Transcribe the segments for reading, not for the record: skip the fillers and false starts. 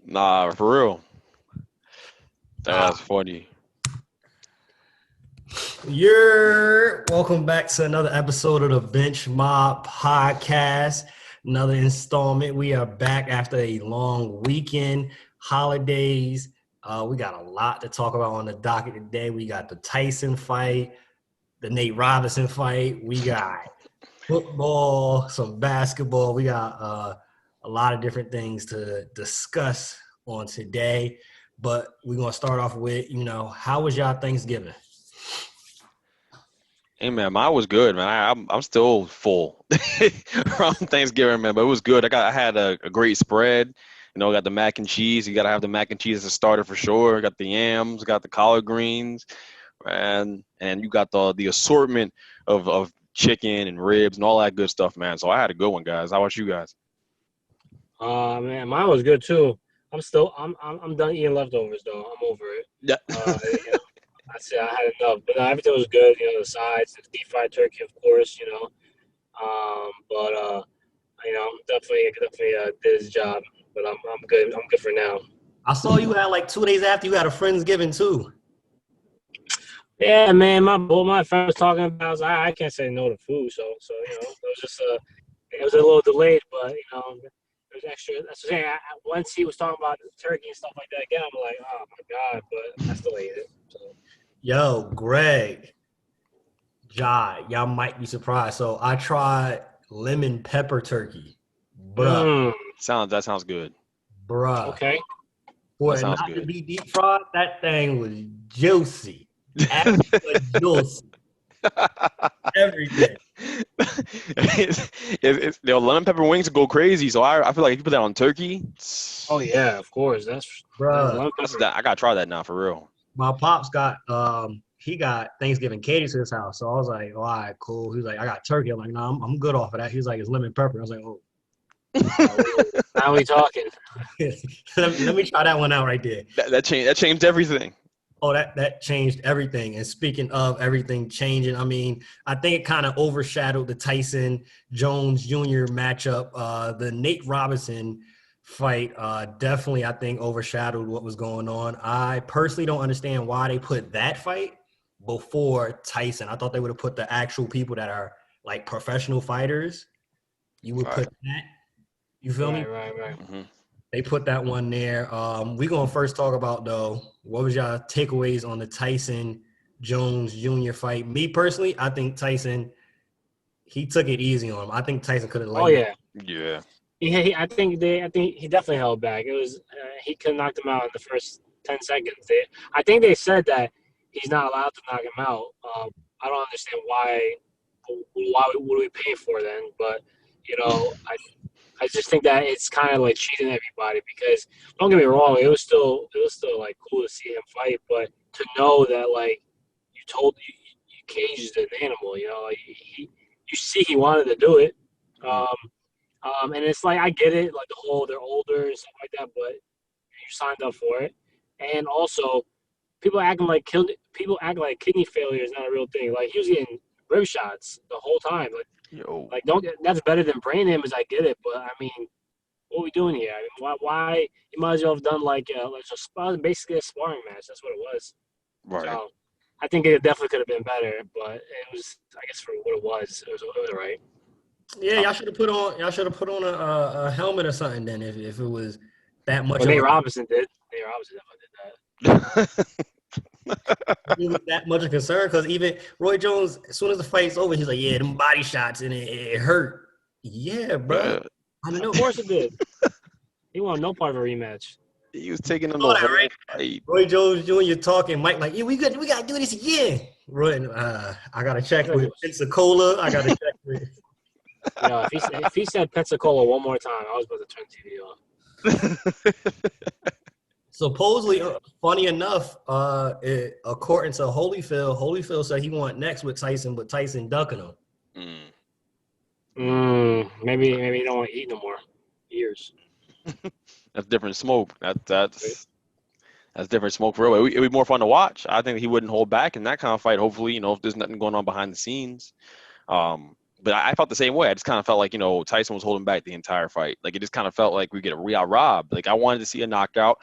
Nah, for real. Uh, That's funny. you're welcome back to another episode of the Bench Mob Podcast. Another installment. We are back after a long weekend, holidays. We got a lot to talk about on the docket today. We got the Tyson fight, the Nate Robinson fight. We got football, some basketball. We got a lot of different things to discuss on today. But we're gonna start off with, how was y'all Thanksgiving? Hey man, mine was good, man. I'm still full from Thanksgiving, man, but it was good. I had a great spread. I got the mac and cheese. You gotta have the mac and cheese as a starter for sure. Got the yams, got the collard greens, and you got the assortment of chicken and ribs and all that good stuff, man. So I had a good one, guys. How about you guys? Man, mine was good too. I'm done eating leftovers though. I'm over it. Yeah. You know, I said I had enough, but everything was good. The sides, the deep fried turkey, of course. But definitely did his job. But I'm good. I'm good for now. I saw you had like 2 days after you had a Friendsgiving too. Yeah, man. What my friend was talking about is I can't say no to food. So it was just it was a little delayed, but it was extra. That's what I'm saying. Once he was talking about the turkey and stuff like that again, I'm like, oh my god! But I still ate it. So. Yo, Greg, Jai, y'all might be surprised. So I tried lemon pepper turkey. Bruh, Mm, That sounds good. bruh. okay. For That it sounds not to good. be deep fried, that thing was juicy. Extra juicy. Everything. Lemon pepper wings go crazy, so I feel like if you put that on turkey, Oh yeah, of course. That's Bruh. lemon pepper. I gotta try that now for real. My pops got he got Thanksgiving catered to his house. So I was like, all right, cool. He was like, I got turkey. I'm like, no, I'm good off of that. He was like, it's lemon pepper. I was like, oh. Now we talking. let me try that one out right there. That changed everything. Oh, that changed everything. And speaking of everything changing, I mean, I think it kind of overshadowed the Tyson Jones Jr. matchup. The Nate Robinson fight definitely, I think, overshadowed what was going on. I personally don't understand why they put that fight before Tyson. I thought they would have put the actual people that are like professional fighters. You would All right. put that. You feel me? Right. Mm-hmm. They put that one there. We're gonna first talk about though, what was y'all takeaways on the Tyson Jones Jr. fight? Me personally, I think Tyson he took it easy on him. I think Tyson could have Oh lightened up. yeah. Yeah. I think he definitely held back. It was he could have knocked him out in the first 10 seconds. I think they said that he's not allowed to knock him out. I don't understand why. Why would we pay for then? But I just think that it's kind of like cheating everybody because don't get me wrong, it was still like cool to see him fight, but to know that like you caged an animal, like you see he wanted to do it, Mm. um, and it's like I get it, like the whole they're older and stuff like that, but you signed up for it, and also people act like kidney failure is not a real thing. Like he was getting rib shots the whole time, Yo. don't get that's better than brain damage. I get it, but I mean, what are we doing here? I mean, why you might as well have done basically a sparring match. That's what it was. Right. So I think it definitely could have been better, but it was, I guess, for what it was all right. Yeah, y'all should have put on a helmet or something then if it was that much Well, of Nate a Robinson did. Nate Robinson Yeah. it was that much of concern because even Roy Jones, as soon as the fight's over, he's like, yeah, them body shots and it hurt. Yeah, bro. I definited that. Of know. course it did. He wanted no part of a rematch. He was taking him Saw the that, whole right? fight. Roy Jones Jr. talking, Mike like, yeah, we gotta do this again. Roy, I gotta check with Pensacola. I gotta check with. If he said Pensacola one more time, I was about to turn the TV off. Supposedly, funny enough, according to Holyfield said he want next with Tyson, but Tyson ducking him. Maybe he don't want to eat no more. Years. That's different smoke. That's different smoke for real. It'd be more fun to watch. I think he wouldn't hold back in that kind of fight. Hopefully, if there's nothing going on behind the scenes. But I felt the same way. I just kind of felt like, Tyson was holding back the entire fight. Like, it just kind of felt like we got robbed. Like, I wanted to see a knockout.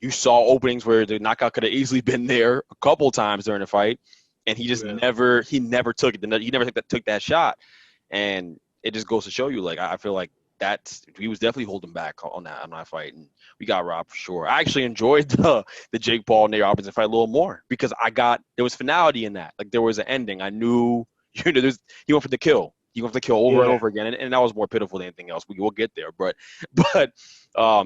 You saw openings where the knockout could have easily been there a couple times during the fight, and he just never took it. He never took that shot, and it just goes to show you, like, I feel like he was definitely holding back on that fight, and we got robbed for sure. I actually enjoyed the Jake Paul Nate Robinson fight a little more because there was finality in that. Like, there was an ending. I knew, he went for the kill. He went for the kill over and over again, and that was more pitiful than anything else. We'll get there, but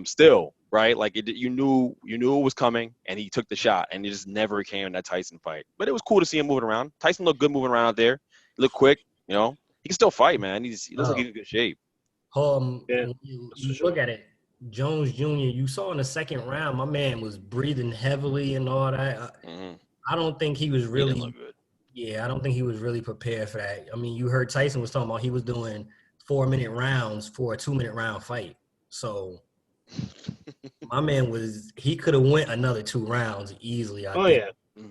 still, right? Like, you knew it was coming, and he took the shot, and it just never came in that Tyson fight. But it was cool to see him moving around. Tyson looked good moving around out there. He looked quick, He can still fight, man. He looks like he's in good shape. When you look at it, Jones Jr., you saw in the second round, my man was breathing heavily and all that. I don't think he was really. He didn't look good. Yeah, I don't think he was really prepared for that. I mean, you heard Tyson was talking about he was doing 4-minute rounds for a 2-minute round fight. So my man he could have went another 2 rounds easily. I think. Yeah.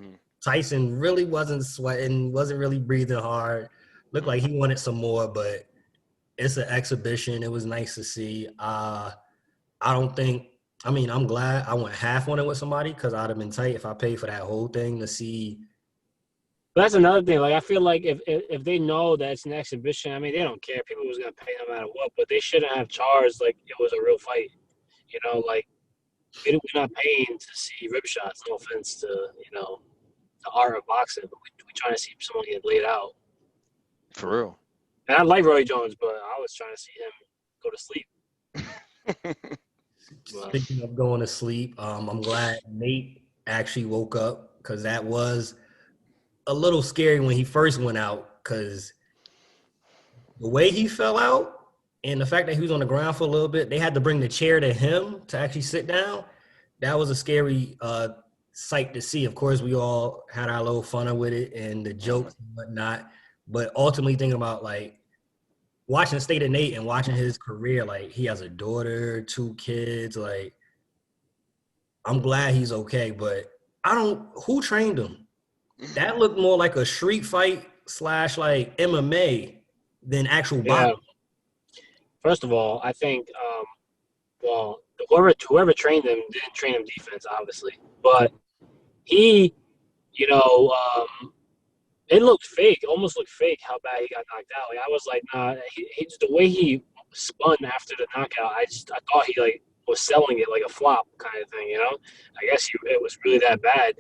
Tyson really wasn't sweating, wasn't really breathing hard. Looked like he wanted some more, but it's an exhibition. It was nice to see. I'm glad I went half on it with somebody because I'd have been tight if I paid for that whole thing to see. That's another thing. Like, I feel like if they know that it's an exhibition, I mean, they don't care. People was gonna pay no matter what, but they shouldn't have charged like it was a real fight. Like, we're not paying to see rib shots. No offense to the art of boxing, but we trying to see someone get laid out. For real. And I like Roy Jones, but I was trying to see him go to sleep. Speaking of going to sleep, I'm glad Nate actually woke up because that was a little scary when he first went out because the way he fell out and the fact that he was on the ground for a little bit, they had to bring the chair to him to actually sit down. That was a scary sight to see. Of course, we all had our little fun with it and the jokes and whatnot. But ultimately thinking about, like, watching State of Nate and watching his career, like, he has a daughter, 2 kids. Like, I'm glad he's okay, but who trained him? That looked more like a street fight / like MMA than actual boxing. First of all, I think, whoever trained him didn't train him defense, obviously. But he, it looked fake, almost looked fake how bad he got knocked out. Like, I was like, nah, he just, the way he spun after the knockout, I thought he, like, was selling it like a flop kind of thing, I guess it was really that bad.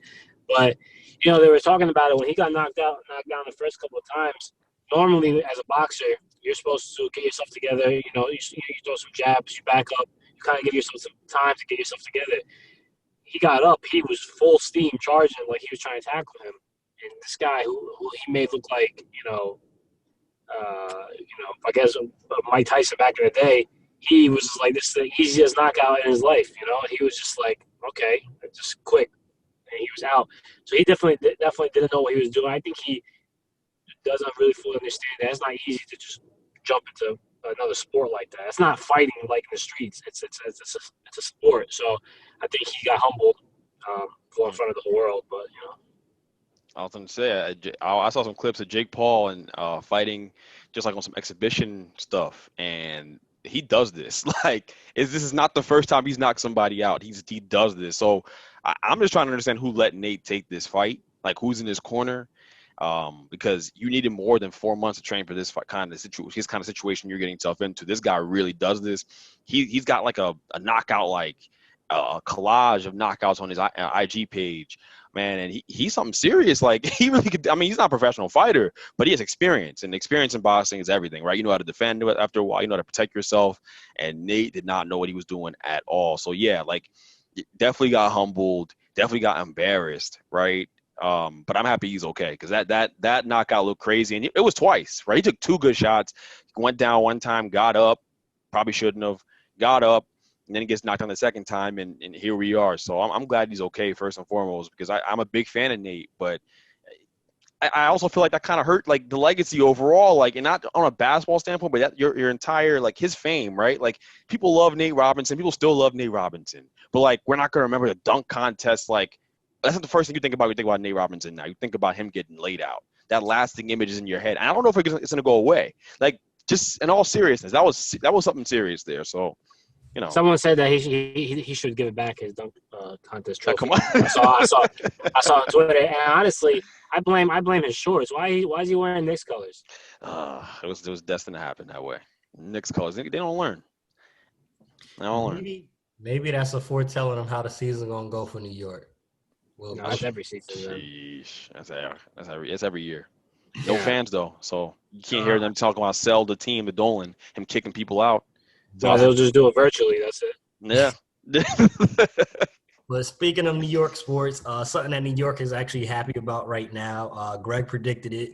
But, they were talking about it when he got knocked down the first couple of times. Normally, as a boxer, you're supposed to get yourself together. You throw some jabs, you back up, you kind of give yourself some time to get yourself together. He got up, he was full steam charging like he was trying to tackle him. And this guy who he made look like, I guess Mike Tyson back in the day, he was just like, this is the easiest knockout in his life. He was just like, okay, just quick. And he was out. So he definitely didn't know what he was doing. I think he doesn't really fully understand that. It's not easy to just jump into another sport like that. It's not fighting like in the streets. It's a sport. So I think he got humbled in front of the whole world. But I was going to say, I saw some clips of Jake Paul and fighting just like on some exhibition stuff, and he does this. Like, this is not the first time he's knocked somebody out. He does this. So I'm just trying to understand who let Nate take this fight, like who's in his corner, because you needed more than 4 months to train for this kind of situation you're getting yourself into. This guy really does this. He's got like a knockout, like a collage of knockouts on his IG page. Man, and he's something serious. Like, he really could. I mean, he's not a professional fighter, but he has experience, and experience in boxing is everything, right? You know how to defend after a while. You know how to protect yourself. And Nate did not know what he was doing at all. So yeah, like, definitely got humbled, definitely got embarrassed, right? But I'm happy he's okay because that knockout looked crazy, and it was twice, right? He took 2 good shots, went down one time, got up, probably shouldn't have, got up. And then he gets knocked down the second time, and here we are. So I'm glad he's okay, first and foremost, because I'm a big fan of Nate. But I also feel like that kind of hurt, like, the legacy overall, like, and not on a basketball standpoint, but that your entire, like, his fame, right? Like, people love Nate Robinson. People still love Nate Robinson. But, like, we're not going to remember the dunk contest. Like, that's not the first thing you think about when you think about Nate Robinson now. You think about him getting laid out. that lasting image is in your head. And I don't know if it's going to go away. Like, just in all seriousness, that was something serious there. So, Someone said that he should give it back his dunk contest trophy. come on. I saw on Twitter, and honestly, I blame his shorts. Why is he wearing Knicks colors? It was destined to happen that way. Knicks colors, they don't learn. They don't learn. Maybe that's a foretelling of how the season gonna go for New York. Well, that's every season. Sheesh. That's every year. No fans though, so you can't hear them talking about sell the team to Dolan, him kicking people out. So they'll just do it virtually. That's it. Yeah. But speaking of New York sports, something that New York is actually happy about right now. Greg predicted it.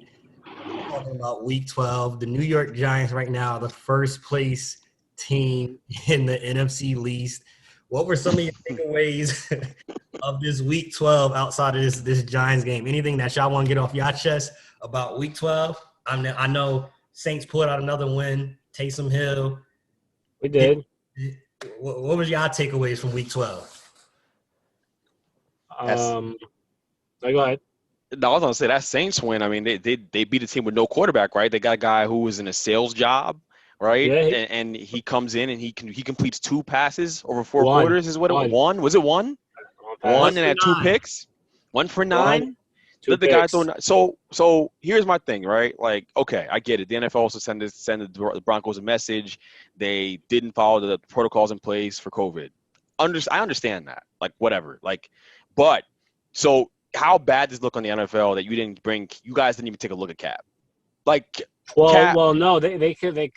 Talking about Week 12, the New York Giants right now are the first place team in the NFC East. What were some of your takeaways of this Week 12 outside of this Giants game? Anything that y'all want to get off your chest about Week 12? I know Saints pulled out another win. Taysom Hill. We did. What was y'all takeaways from Week 12? Go ahead. No, I was gonna say that Saints win. I mean, they beat a team with no quarterback, right? They got a guy who was in a sales job, right? Yeah, and he comes in and he completes 2 passes over 4 quarters. Is what it was. One? Was it one? One and had 2 picks. 1 for 9. Let the guy throw. So here's my thing, right? Like, okay, I get it. The NFL also send the Broncos a message. They didn't follow the protocols in place for COVID. I understand that. Like, whatever. Like, but so how bad does it look on the NFL that you guys didn't even take a look at Cap? Like, well, no, they couldn't.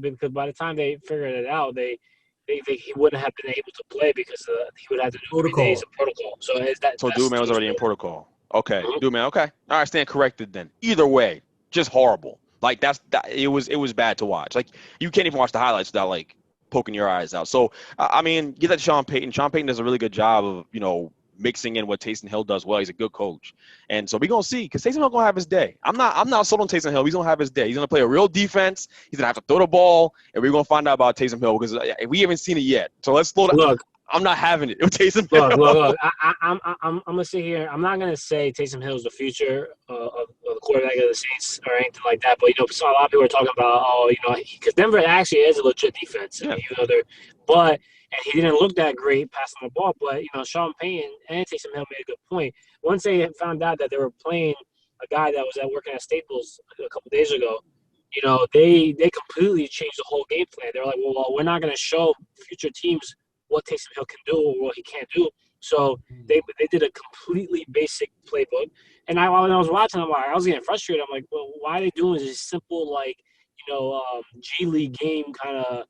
Because by the time they figured it out, he wouldn't have been able to play because he would have to do 3 days of protocol. So Dude-Man was already in protocol. Okay, Dude-Man. Okay, all right, stand corrected then. Either way, just horrible. Like it was bad to watch. Like you can't even watch the highlights without like poking your eyes out. So I mean, get that to Sean Payton. Sean Payton does a really good job of mixing in what Taysom Hill does well. He's a good coach, and so we're gonna see because Taysom Hill gonna have his day. I'm not sold on Taysom Hill. He's gonna have his day. He's gonna play a real defense. He's gonna have to throw the ball, and we're gonna find out about Taysom Hill because we haven't seen it yet. So let's slow down. Look, I'm not having it with Taysom Hill. Look. I'm gonna sit here. I'm not gonna say Taysom Hill is the future of the quarterback of the Saints or anything like that. But so a lot of people are talking about because Denver actually is a legit defense. Yeah. And he didn't look that great passing the ball. But Sean Payton and Taysom Hill made a good point. Once they found out that they were playing a guy that was working at Staples a couple days ago, they completely changed the whole game plan. They were like, well, we're not going to show future teams what Taysom Hill can do or what he can't do. So they did a completely basic playbook. And when I was watching, I was getting frustrated. I'm like, well, why are they doing this simple, G League game kind of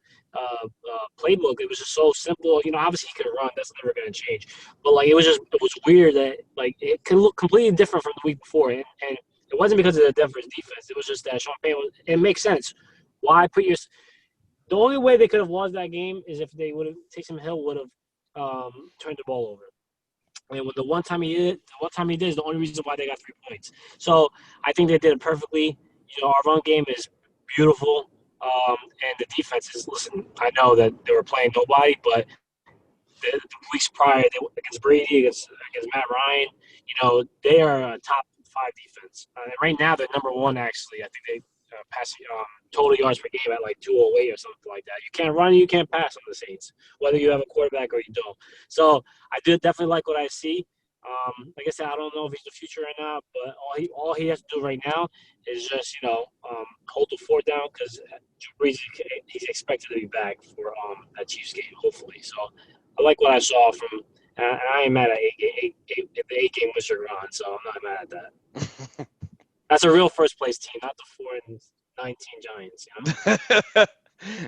playbook? It was just so simple. Obviously he could run. That's never going to change. But, it was weird that, it could look completely different from the week before. And it wasn't because of the Denver's defense. It was just that Sean Payton it makes sense. Why put the only way they could have lost that game is if Taysom Hill would have turned the ball over. And when the one time he did is the only reason why they got 3 points. So I think they did it perfectly. Our run game is beautiful. And the defense is, listen, I know that they were playing nobody, but the weeks prior against Brady, against Matt Ryan, they are a top 5 defense. And right now they're number 1, actually. I think they passing total yards per game at 208 or something like that. You can't run, you can't pass on the Saints, whether you have a quarterback or you don't. So I do definitely like what I see. Like I said, I don't know if he's the future or not, but all he has to do right now is just hold the fort down because Breeze, he's expected to be back for that Chiefs game, hopefully. So I like what I saw from. And I ain't mad at the 8-game Mr. Ron, so I'm not mad at that. That's a real first place team, not the 4-19 Giants.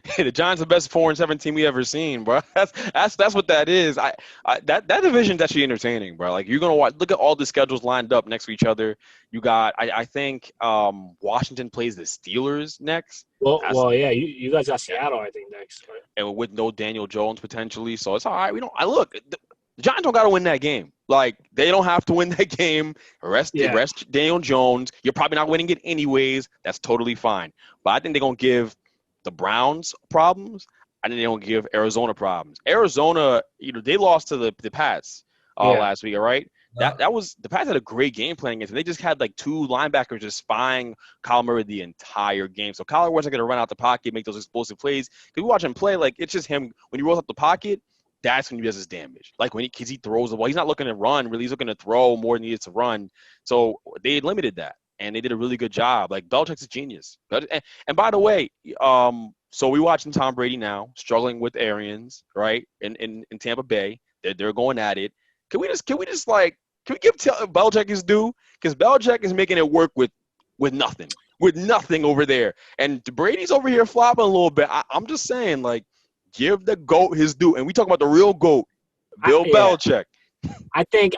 Hey, the Giants are the best 4-17 we ever seen, bro. That's what that is. That division's actually entertaining, bro. Like you're gonna look at all the schedules lined up next to each other. You got I think Washington plays the Steelers next. Well, yeah. You guys got Seattle, I think, next, right? And with no Daniel Jones potentially, so it's all right. Look. The Giants don't got to win that game. Like, they don't have to win that game. Rest Daniel Jones. You're probably not winning it anyways. That's totally fine. But I think they're going to give the Browns problems. I think they're going to give Arizona problems. Arizona, they lost to the Pats last week, right? That was the Pats had a great game plan against them. They just had like two linebackers just spying Kyler Murray the entire game. So Kyler wasn't going to run out the pocket, make those explosive plays. Because we watch him play, like it's just him when he rolls up the pocket. That's when he does his damage. Like because he throws the ball, he's not looking to run. Really, he's looking to throw more than he needs to run. So they limited that, and they did a really good job. Like Belichick's a genius. And by the way, so we watching Tom Brady now struggling with Arians, right? In Tampa Bay, they're going at it. Can we just can we give Belichick his due? Because Belichick is making it work with nothing over there, and Brady's over here flopping a little bit. I'm just saying, like, give the GOAT his due, and we talk about the real GOAT, Bill Belichick. I think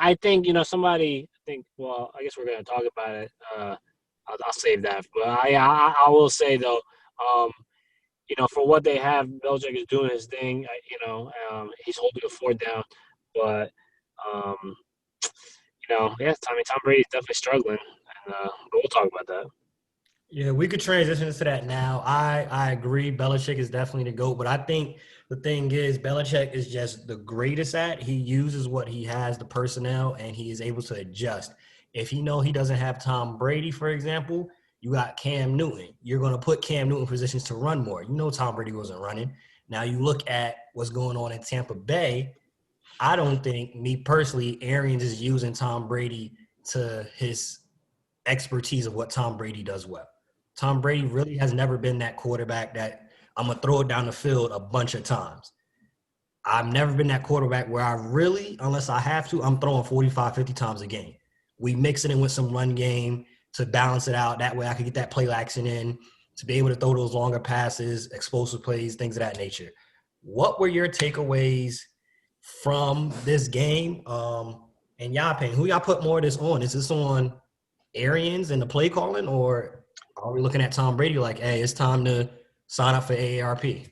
somebody. I think. Well, I guess we're gonna talk about it. I'll save that. But I will say though, for what they have, Belichick is doing his thing. He's holding the fort down, but yeah, I mean, Tom Brady's definitely struggling, and but we'll talk about that. Yeah, we could transition into that now. I agree. Belichick is definitely the GOAT, but I think the thing is Belichick is just the greatest at. He uses what he has, the personnel, and he is able to adjust. If he doesn't have Tom Brady, for example, you got Cam Newton. You're going to put Cam Newton in positions to run more. Tom Brady wasn't running. Now you look at what's going on in Tampa Bay. I don't think, me personally, Arians is using Tom Brady to his expertise of what Tom Brady does well. Tom Brady really has never been that quarterback that I'm going to throw it down the field a bunch of times. I've never been that quarterback where I really, unless I have to, I'm throwing 45, 50 times a game. We mix it in with some run game to balance it out. That way I can get that play action in to be able to throw those longer passes, explosive plays, things of that nature. What were your takeaways from this game? And y'all opinion, who y'all put more of this on? Is this on Arians and the play calling, or are we looking at Tom Brady like, hey, it's time to sign up for AARP?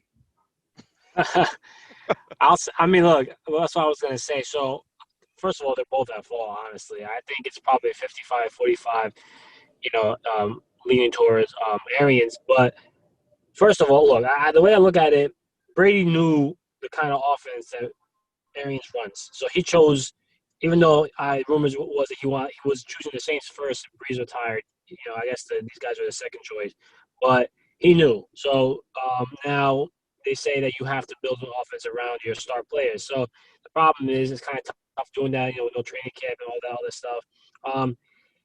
I mean, look, that's what I was going to say. So, first of all, they're both at fault, honestly. I think it's probably 55-45, leaning towards Arians. But first of all, look, the way I look at it, Brady knew the kind of offense that Arians runs. So he chose, even though rumors was that he was choosing the Saints first, Breeze retired. I guess these guys were the second choice. But he knew. So now they say that you have to build an offense around your star players. So the problem is it's kind of tough doing that, with no training camp and all that other stuff.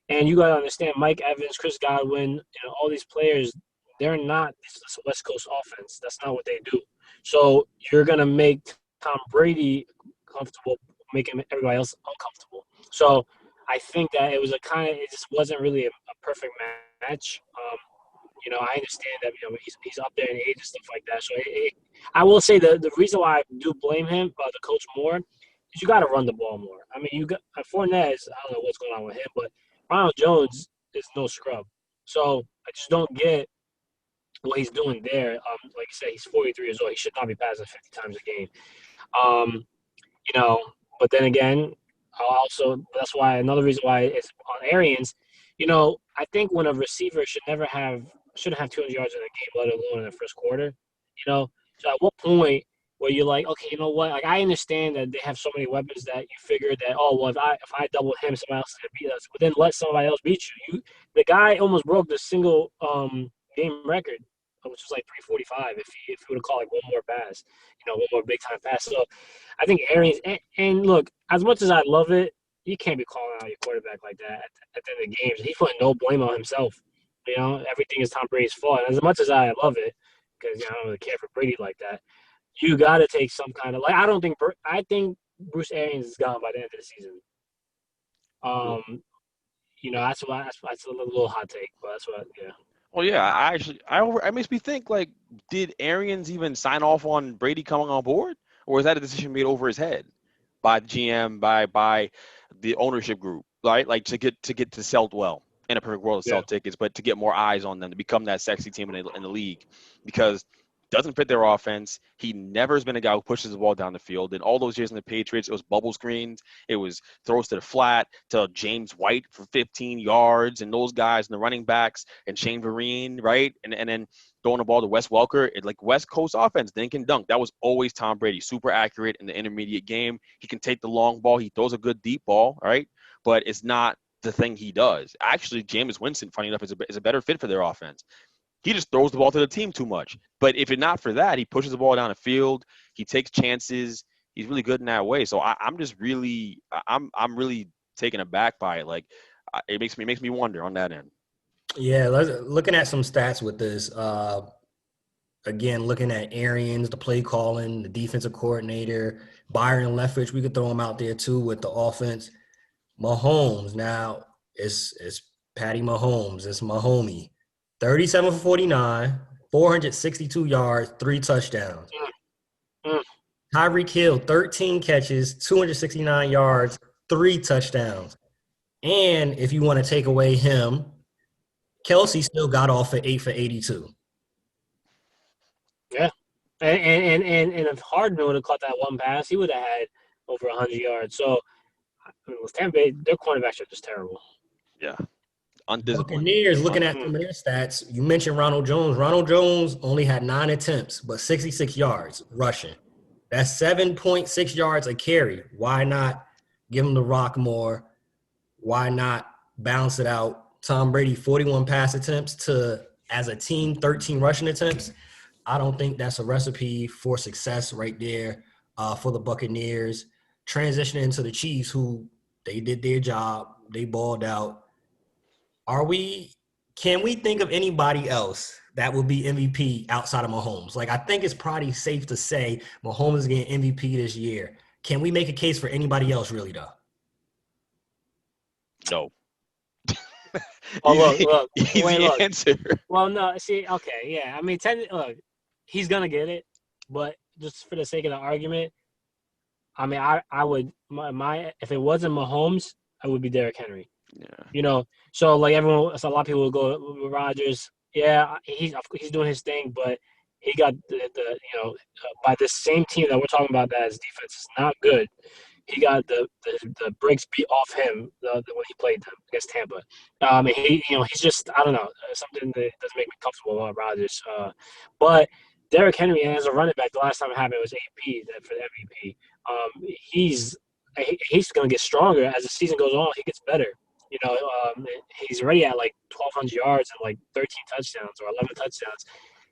And you got to understand, Mike Evans, Chris Godwin, all these players, they're not this West Coast offense. That's not what they do. So you're going to make Tom Brady comfortable, making everybody else uncomfortable. So I think that it just wasn't really a perfect match. I understand that he's up there in age and stuff like that. So I will say the reason why I do blame him, the coach more, is you got to run the ball more. I mean, you got Fournette. I don't know what's going on with him, but Ronald Jones is no scrub. So I just don't get what he's doing there. Like I said, he's 43 years old. He should not be passing 50 times a game. But then again, that's why another reason why it's on Arians. I think when a receiver shouldn't have 200 yards in a game, let alone in the first quarter. So at what point where you're like, okay, you know what? Like I understand that they have so many weapons that you figure that, oh well, if I double him, somebody else is gonna beat us. But then let somebody else beat you. The guy almost broke the single game record, which was like 345 if he would have called like one more pass, one more big time pass. So I think Arians and look, as much as I love it, you can't be calling out your quarterback like that at the end of the games. He's putting no blame on himself. Everything is Tom Brady's fault. And as much as I love it, because I don't really care for Brady like that, you got to take some kind of I think Bruce Arians is gone by the end of the season. That's a little hot take, but that's what yeah. Well, yeah, I makes me think, like, did Arians even sign off on Brady coming on board, or was that a decision made over his head by the GM, by the ownership group, right? Like to get to sell well in a perfect world to sell tickets, but to get more eyes on them, to become that sexy team in the league, because doesn't fit their offense. He never has been a guy who pushes the ball down the field. In all those years in the Patriots, it was bubble screens. It was throws to the flat to James White for 15 yards, and those guys and the running backs and Shane Vereen, right? And then throwing the ball to Wes Welker. Like West Coast offense, dink and dunk. That was always Tom Brady. Super accurate in the intermediate game. He can take the long ball. He throws a good deep ball, right? but it's not the thing he does. Actually, Jameis Winston, funny enough, is a better fit for their offense. He just throws the ball to the team too much. But if it's not for that, he pushes the ball down the field. He takes chances. He's really good in that way. So I'm just really I'm really taken aback by it. Like it makes me wonder on that end. Yeah, looking at some stats with this. Again, looking at Arians, the play calling, the defensive coordinator, Byron Leftwich, we could throw him out there too with the offense. Mahomes, now it's Patty Mahomes, it's Mahomie. 37 for 49, 462 yards, 3 touchdowns. Mm. Tyreek Hill, 13 catches, 269 yards, 3 touchdowns. And if you want to take away him, Kelsey still got off at 8 for 82. Yeah. And if Harden would have caught that one pass, he would have had over 100 yards. So, I mean, with Tampa Bay, their cornerbacks are just terrible. Yeah. Undisciplined. Buccaneers, looking at some of their stats, you mentioned Ronald Jones. Ronald Jones only had 9 attempts, but 66 yards rushing. That's 7.6 yards a carry. Why not give him the rock more? Why not balance it out? Tom Brady, 41 pass attempts to, as a team, 13 rushing attempts. I don't think that's a recipe for success right there for the Buccaneers. Transitioning into the Chiefs, who they did their job. They balled out. Can we think of anybody else that will be MVP outside of Mahomes? Like, I think it's probably safe to say Mahomes is getting MVP this year. Can we make a case for anybody else, really, though? No. Oh, look. Easy Wait, look. answer. Well, no, see, okay, yeah. I mean, look, he's going to get it, but just for the sake of the argument, I mean, I would if it wasn't Mahomes, I would be Derrick Henry. Yeah. So like so a lot of people will go with Rodgers. Yeah, he's doing his thing, but he got the by this same team that we're talking about that his defense is not good. He got the breaks beat off him when he played them against Tampa. And he's just, I don't know, something that doesn't make me comfortable about Rodgers. But Derrick Henry, as a running back, the last time it happened was AP for the MVP. He's going to get stronger as the season goes on. He gets better. He's already at like 1,200 yards and like 13 touchdowns or 11 touchdowns.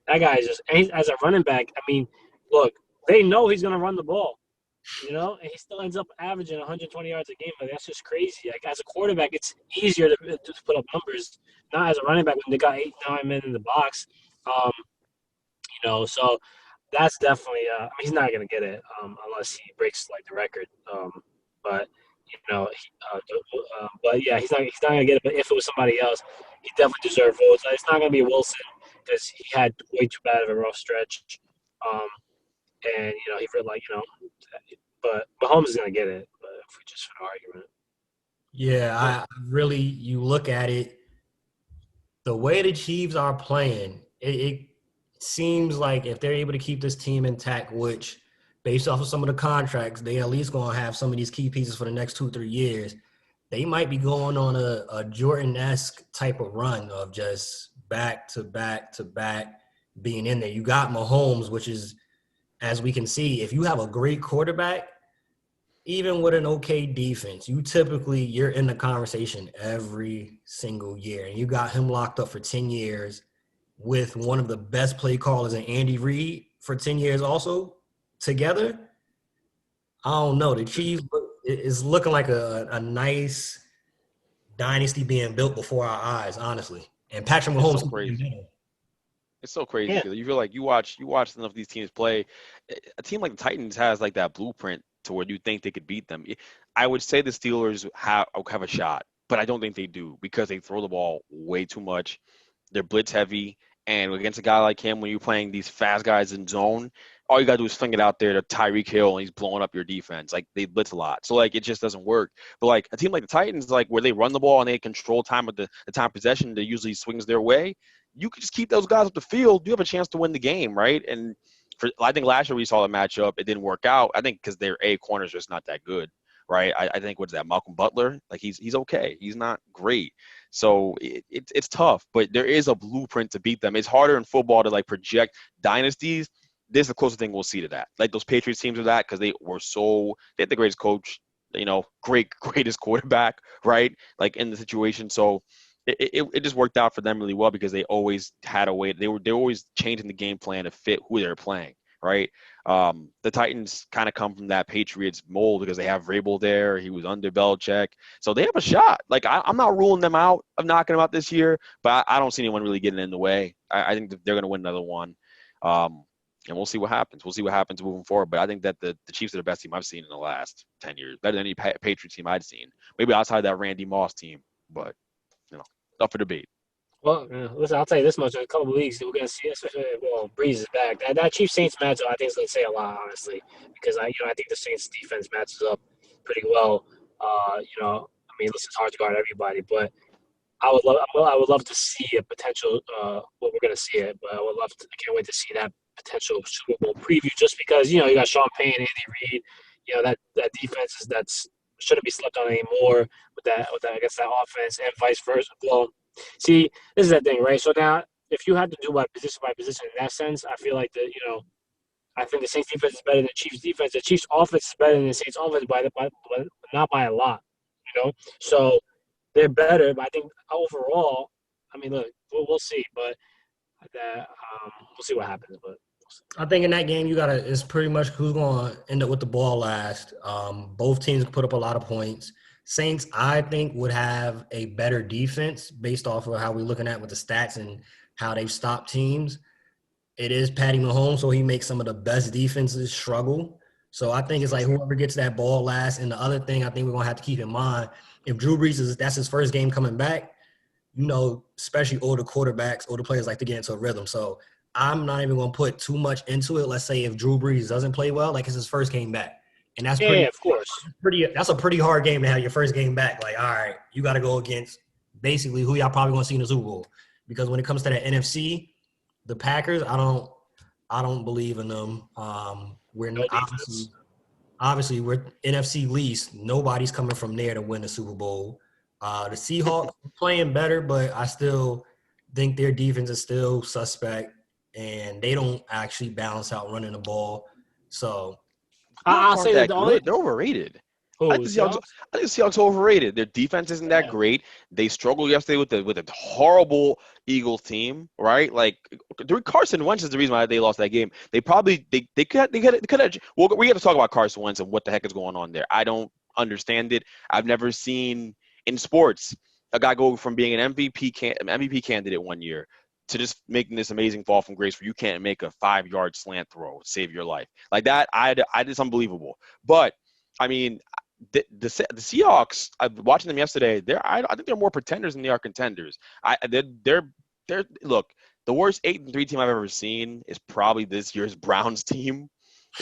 That guy is just, as a running back, I mean, look, they know he's going to run the ball. And he still ends up averaging 120 yards a game. But that's just crazy. Like, as a quarterback, it's easier to put up numbers. Not as a running back when they got 8, 9 men in the box. So that's definitely. I mean, he's not gonna get it unless he breaks like the record. But but yeah, he's not gonna get it. But if it was somebody else, he definitely deserved votes. It's not gonna be Wilson because he had way too bad of a rough stretch. And he really but Mahomes is gonna get it. But if we just for the argument, Yeah, I really, you look at it, the way the Chiefs are playing, it seems like if they're able to keep this team intact, which based off of some of the contracts, they at least gonna have some of these key pieces for the next 2-3 years. They might be going on a Jordan-esque type of run of just back to back to back being in there. You got Mahomes, which is, as we can see, if you have a great quarterback, even with an okay defense, you're in the conversation every single year. And you got him locked up for 10 years with one of the best play callers in Andy Reid for 10 years also together. I don't know. The Chiefs is looking like a nice dynasty being built before our eyes, honestly. And Patrick Mahomes. It's so crazy. It's so crazy because you feel like you watch enough of these teams play. A team like the Titans has like that blueprint to where you think they could beat them. I would say the Steelers have a shot, but I don't think they do because they throw the ball way too much. They're blitz heavy, and against a guy like him, when you're playing these fast guys in zone, all you gotta do is fling it out there to Tyreek Hill, and he's blowing up your defense. Like, they blitz a lot, so like it just doesn't work. But like a team like the Titans, like where they run the ball and they control time of the time of possession, that usually swings their way. You could just keep those guys off the field. You have a chance to win the game, right? And I think last year we saw the matchup. It didn't work out. I think because their corners just not that good, right? I think what's that, Malcolm Butler? Like he's okay. He's not great. So it's tough, but there is a blueprint to beat them. It's harder in football to like project dynasties. This is the closest thing we'll see to that. Like those Patriots teams are that because they had the greatest coach greatest quarterback, right? Like in the situation. So it just worked out for them really well because they always had a way. They were always changing the game plan to fit who they're playing, right? The Titans kind of come from that Patriots mold because they have Vrabel there. He was under Belichick. So they have a shot. Like, I'm not ruling them out of knocking them out this year, but I don't see anyone really getting in the way. I think that they're going to win another one. And we'll see what happens. We'll see what happens moving forward. But I think that the Chiefs are the best team I've seen in the last 10 years, better than any Patriots team I'd seen. Maybe outside that Randy Moss team, but, up for debate. Well, listen, I'll tell you this much: in a couple of weeks, we're gonna see. Especially, Breeze is back. That Chiefs Saints matchup, I think, is gonna say a lot, honestly, because I think the Saints defense matches up pretty well. I mean, listen, it's hard to guard everybody, but I would love to see a potential. Well, we're gonna see it, but I can't wait to see that potential Super Bowl preview, just because you got Sean Payne, Andy Reid. That defense shouldn't be slept on anymore with that against that offense, and vice versa. Well, see, this is that thing, right? So now, if you had to do by position in that sense, I feel like I think the Saints defense is better than the Chiefs defense. The Chiefs offense is better than the Saints offense by not by a lot, So they're better, but I think overall, I mean, look, we'll see, but we'll see what happens. But I think in that game, it's pretty much who's going to end up with the ball last. Both teams put up a lot of points. Saints, I think, would have a better defense based off of how we're looking at with the stats and how they've stopped teams. It is Patty Mahomes, so he makes some of the best defenses struggle. So I think it's like whoever gets that ball last. And the other thing I think we're going to have to keep in mind, if Drew Brees that's his first game coming back, especially older quarterbacks, older players like to get into a rhythm. So I'm not even going to put too much into it. Let's say if Drew Brees doesn't play well, like it's his first game back. And that's yeah, of course. that's a pretty hard game to have your first game back. Like, all right, you got to go against basically who y'all probably going to see in the Super Bowl. Because when it comes to the NFC, the Packers, I don't believe in them. We're No obviously we're NFC least. Nobody's coming from there to win the Super Bowl. The Seahawks are playing better, but I still think their defense is still suspect, and they don't actually balance out running the ball. So I'll say that they're overrated. I think the Seahawks are overrated. Their defense isn't that great. They struggled yesterday with a horrible Eagles team, right? Like Carson Wentz is the reason why they lost that game. They probably they could have. Well, we got to talk about Carson Wentz and what the heck is going on there. I don't understand it. I've never seen in sports a guy go from being an MVP candidate one year to just making this amazing fall from grace where you can't make a 5-yard slant throw save your life like that. It's unbelievable. But I mean, the Seahawks, watching them yesterday, I think they're more pretenders than they are contenders. They're look, the worst 8-3 team I've ever seen is probably this year's Browns team,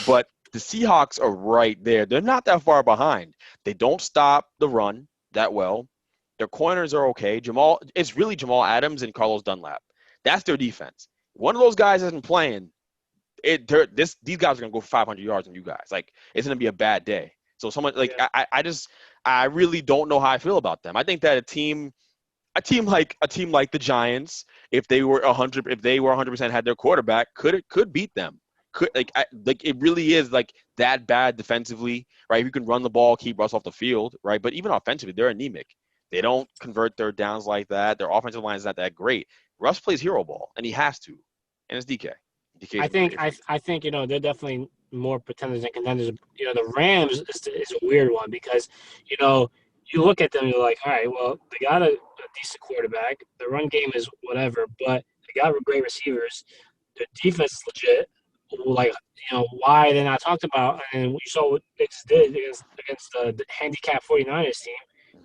but the Seahawks are right there. They're not that far behind. They don't stop the run that well. Their corners are okay. It's really Jamal Adams and Carlos Dunlap. That's their defense. One of those guys isn't playing. These guys are gonna go for 500 yards on you guys. Like, it's gonna be a bad day. So someone like I really don't know how I feel about them. I think that a team like the Giants, if they were 100% had their quarterback, could beat them. It really is like that bad defensively, right? You can run the ball, keep Russ off the field, right? But even offensively, they're anemic. They don't convert third downs like that. Their offensive line is not that great. Russ plays hero ball, and he has to. And it's DK. I think they're definitely more pretenders than contenders. The Rams is a weird one because you look at them, you're like, all right, well, they got a decent quarterback. The run game is whatever, but they got great receivers. Their defense is legit. Like, why they're not talked about, and we saw what they just did against the handicapped 49ers team.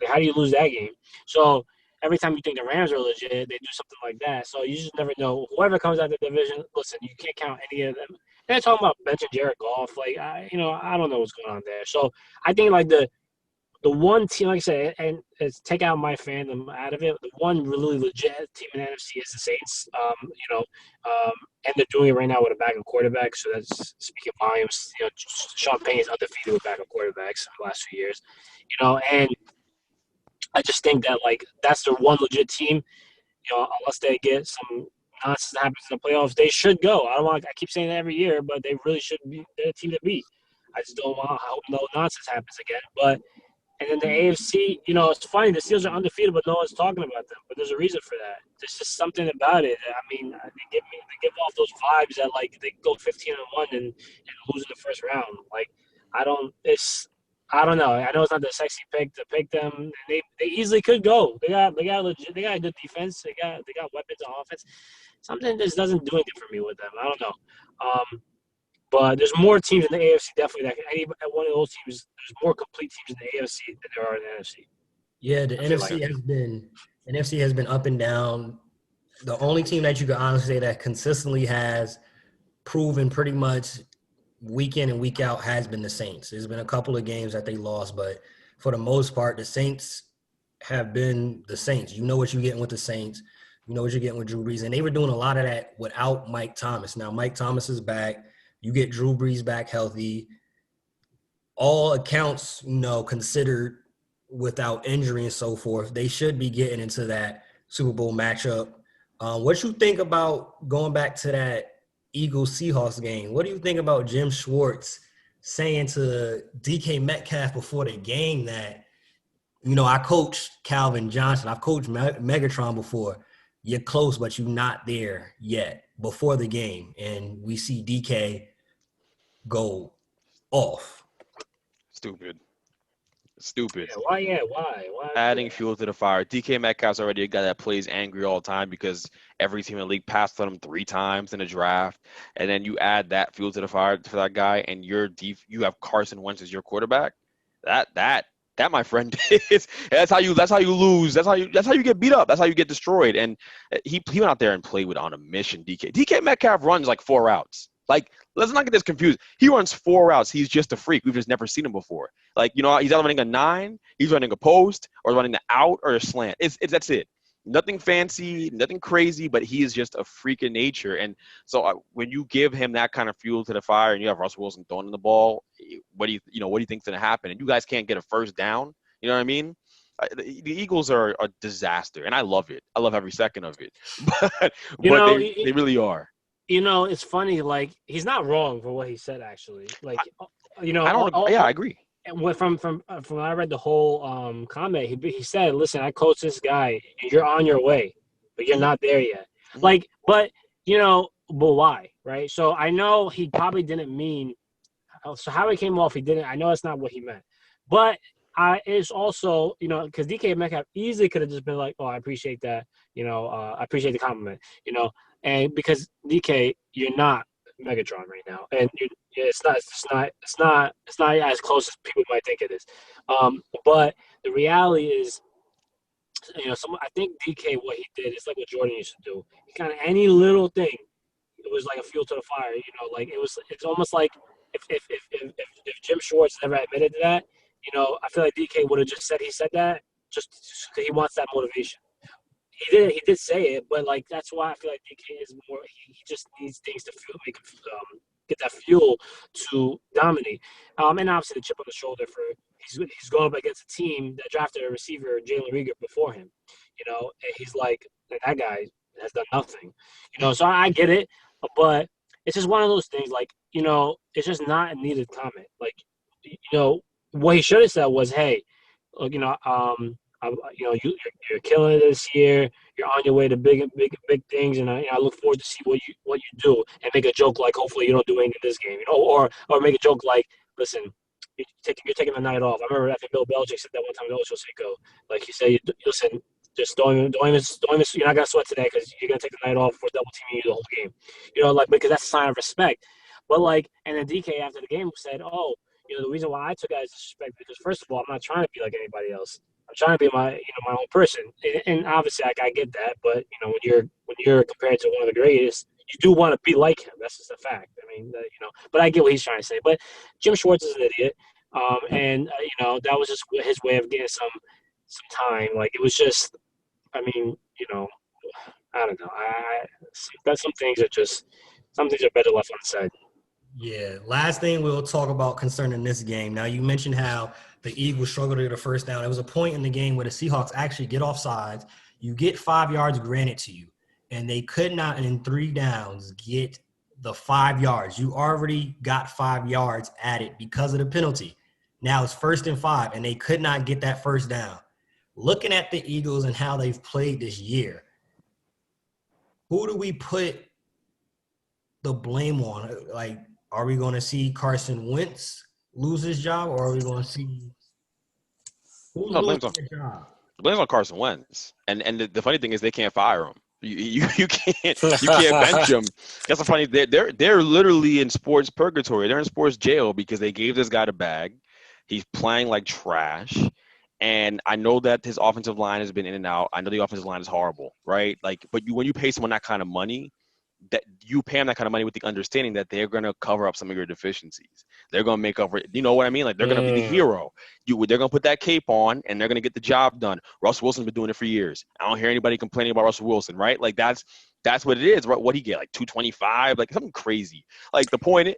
Like, how do you lose that game? So every time you think the Rams are legit, they do something like that. So you just never know. Whoever comes out of the division, listen, you can't count any of them. They're talking about benching Jared Goff. Like, I don't know what's going on there. So I think, like, the one team, like I said, and it's take out my fandom out of it, the one really legit team in the NFC is the Saints. And they're doing it right now with a backup quarterback. So that's speaking volumes. Sean Payne is undefeated with backup quarterbacks in the last few years. And I just think that, like, that's their one legit team. Unless they get some nonsense that happens in the playoffs, they should go. I keep saying that every year, but they really should be. They're a team to beat. I just don't want. I hope no nonsense happens again. But and then the AFC, it's funny. The Steelers are undefeated, but no one's talking about them. But there's a reason for that. There's just something about it. I mean, they give off those vibes that like they go 15-1 and lose in the first round. Like I don't know. I know it's not the sexy pick to pick them. They easily could go. They got a good defense. They got weapons on offense. Something just doesn't do anything for me with them. I don't know. But there's more teams in the AFC definitely that any one of those teams. There's more complete teams in the AFC than there are in the NFC. Yeah, the NFC has been up and down. The only team that you can honestly say that consistently has proven pretty much week in and week out has been the Saints. There's been a couple of games that they lost, but for the most part, the Saints have been the Saints. You know what you're getting with the Saints. You know what you're getting with Drew Brees. And they were doing a lot of that without Mike Thomas. Now, Mike Thomas is back. You get Drew Brees back healthy. All accounts, considered without injury and so forth, they should be getting into that Super Bowl matchup. What you think about going back to that Eagles-Seahawks game? What do you think about Jim Schwartz saying to DK Metcalf before the game that, I coached Calvin Johnson. I've coached Megatron before. You're close, but you're not there yet before the game. And we see DK go off. Stupid. Yeah, why? Adding fuel to the fire. DK Metcalf's already a guy that plays angry all the time because every team in the league passed on him 3 times in a draft. And then you add that fuel to the fire for that guy, and you have Carson Wentz as your quarterback. That my friend is that's how you lose. That's how you get beat up. That's how you get destroyed. And he went out there and played on a mission. DK Metcalf runs like 4 routes. Like, let's not get this confused. He runs 4 routes. He's just a freak. We've just never seen him before. Like, he's either running a 9, he's running a post, or running the out or a slant. That's it. Nothing fancy, nothing crazy, but he is just a freak in nature. And so when you give him that kind of fuel to the fire, and you have Russell Wilson throwing the ball, what do you think's going to happen? And you guys can't get a first down. You know what I mean? The Eagles are a disaster, and I love it. I love every second of it. But they really are. It's funny. Like, he's not wrong for what he said. Actually, like, I agree. From when I read the whole comment, he said, "Listen, I coached this guy, and you're on your way, but you're not there yet." Mm-hmm. Like, but why, right? So I know he probably didn't mean. So how he came off, he didn't. I know that's not what he meant, but it's also because DK Metcalf easily could have just been like, "Oh, I appreciate that. I appreciate the compliment." And because DK, you're not Megatron right now, and it's not as close as people might think it is. But the reality is, I think DK, what he did is like what Jordan used to do. He kind of any little thing, it was like a fuel to the fire. Like it's almost like if Jim Schwartz never admitted to that, I feel like DK would have just said he said that just because he wants that motivation. He did say it, but like that's why I feel like DK is more. He just needs things to make him get that fuel to dominate. And obviously the chip on the shoulder for he's going up against a team that drafted a receiver, Jalen Reagor, before him. And he's like that guy has done nothing. So I get it, but it's just one of those things. Like it's just not a needed comment. Like what he should have said was, hey, look, you're killing it this year. You're on your way to big things, and I look forward to see what you do. And make a joke like, hopefully you don't do anything this game, or make a joke like, listen, you're taking the night off. I remember I think Bill Belichick said that one time to Ocho Cinco. Like he said, listen, just don't even. You're not gonna sweat today because you're gonna take the night off for double teaming you the whole game. Because that's a sign of respect. But and then DK after the game said, oh, the reason why I took it as disrespect because first of all, I'm not trying to be like anybody else. I'm trying to be my own person, and obviously I get that. But when you're compared to one of the greatest, you do want to be like him. That's just a fact. I mean, but I get what he's trying to say. But Jim Schwartz is an idiot, and that was just his way of getting some time. Like it was just, I mean, I don't know. Some things are better left unsaid. Yeah. Last thing we'll talk about concerning this game. Now, you mentioned how the Eagles struggled to get a first down. There was a point in the game where the Seahawks actually get offsides. You get 5 yards granted to you, and they could not, in 3 downs, get the 5 yards. You already got 5 yards added because of the penalty. Now it's 1st and 5, and they could not get that first down. Looking at the Eagles and how they've played this year, who do we put the blame on? Like, are we going to see Carson Wentz lose his job, or are we going to see who's No, losing their job? blame's on Carson Wentz. And the funny thing is they can't fire him. You can't bench him. That's the funny. They're literally in sports purgatory. They're in sports jail because they gave this guy the bag. He's playing like trash. And I know that his offensive line has been in and out. I know the offensive line is horrible, right? Like, but when you pay someone that kind of money, that you pay them that kind of money with the understanding that they're going to cover up some of your deficiencies. They're going to make up for it. You know what I mean? Like, they're going to be the hero. They're going to put that cape on, and they're going to get the job done. Russell Wilson's been doing it for years. I don't hear anybody complaining about Russell Wilson, right? Like, that's what it is. Right? What he get, like 225, like something crazy. Like, the point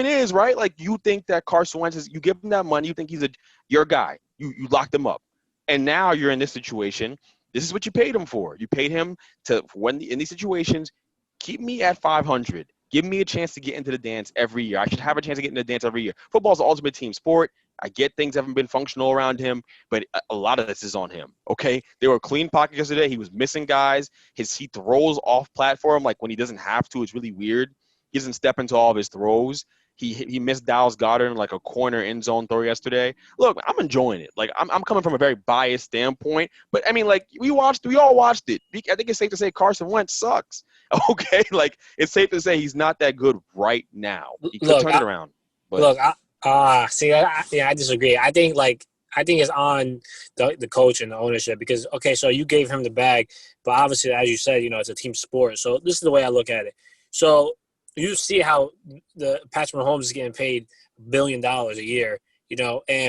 is, right? Like, you think that Carson Wentz is, you give him that money, you think he's your guy. You locked him up. And now you're in this situation. This is what you paid him for. You paid him to, in these situations, keep me at 500. Give me a chance to get into the dance every year. I should have a chance to get into the dance every year. Football's the ultimate team sport. I get things haven't been functional around him, but a lot of this is on him, okay? They were clean pockets yesterday. He was missing guys. He throws off platform like when he doesn't have to. It's really weird. He doesn't step into all of his throws. He missed Dallas Goedert in like a corner end zone throw yesterday. Look, I'm enjoying it. Like, I'm coming from a very biased standpoint, but I mean, like, we all watched it. I think it's safe to say Carson Wentz sucks. Okay, like, it's safe to say he's not that good right now. He could turn it around. But. Look, I disagree. I think it's on the coach and the ownership because, okay, so you gave him the bag, but obviously, as you said, it's a team sport. So this is the way I look at it. So you see how the Patrick Mahomes is getting paid $1 billion a year,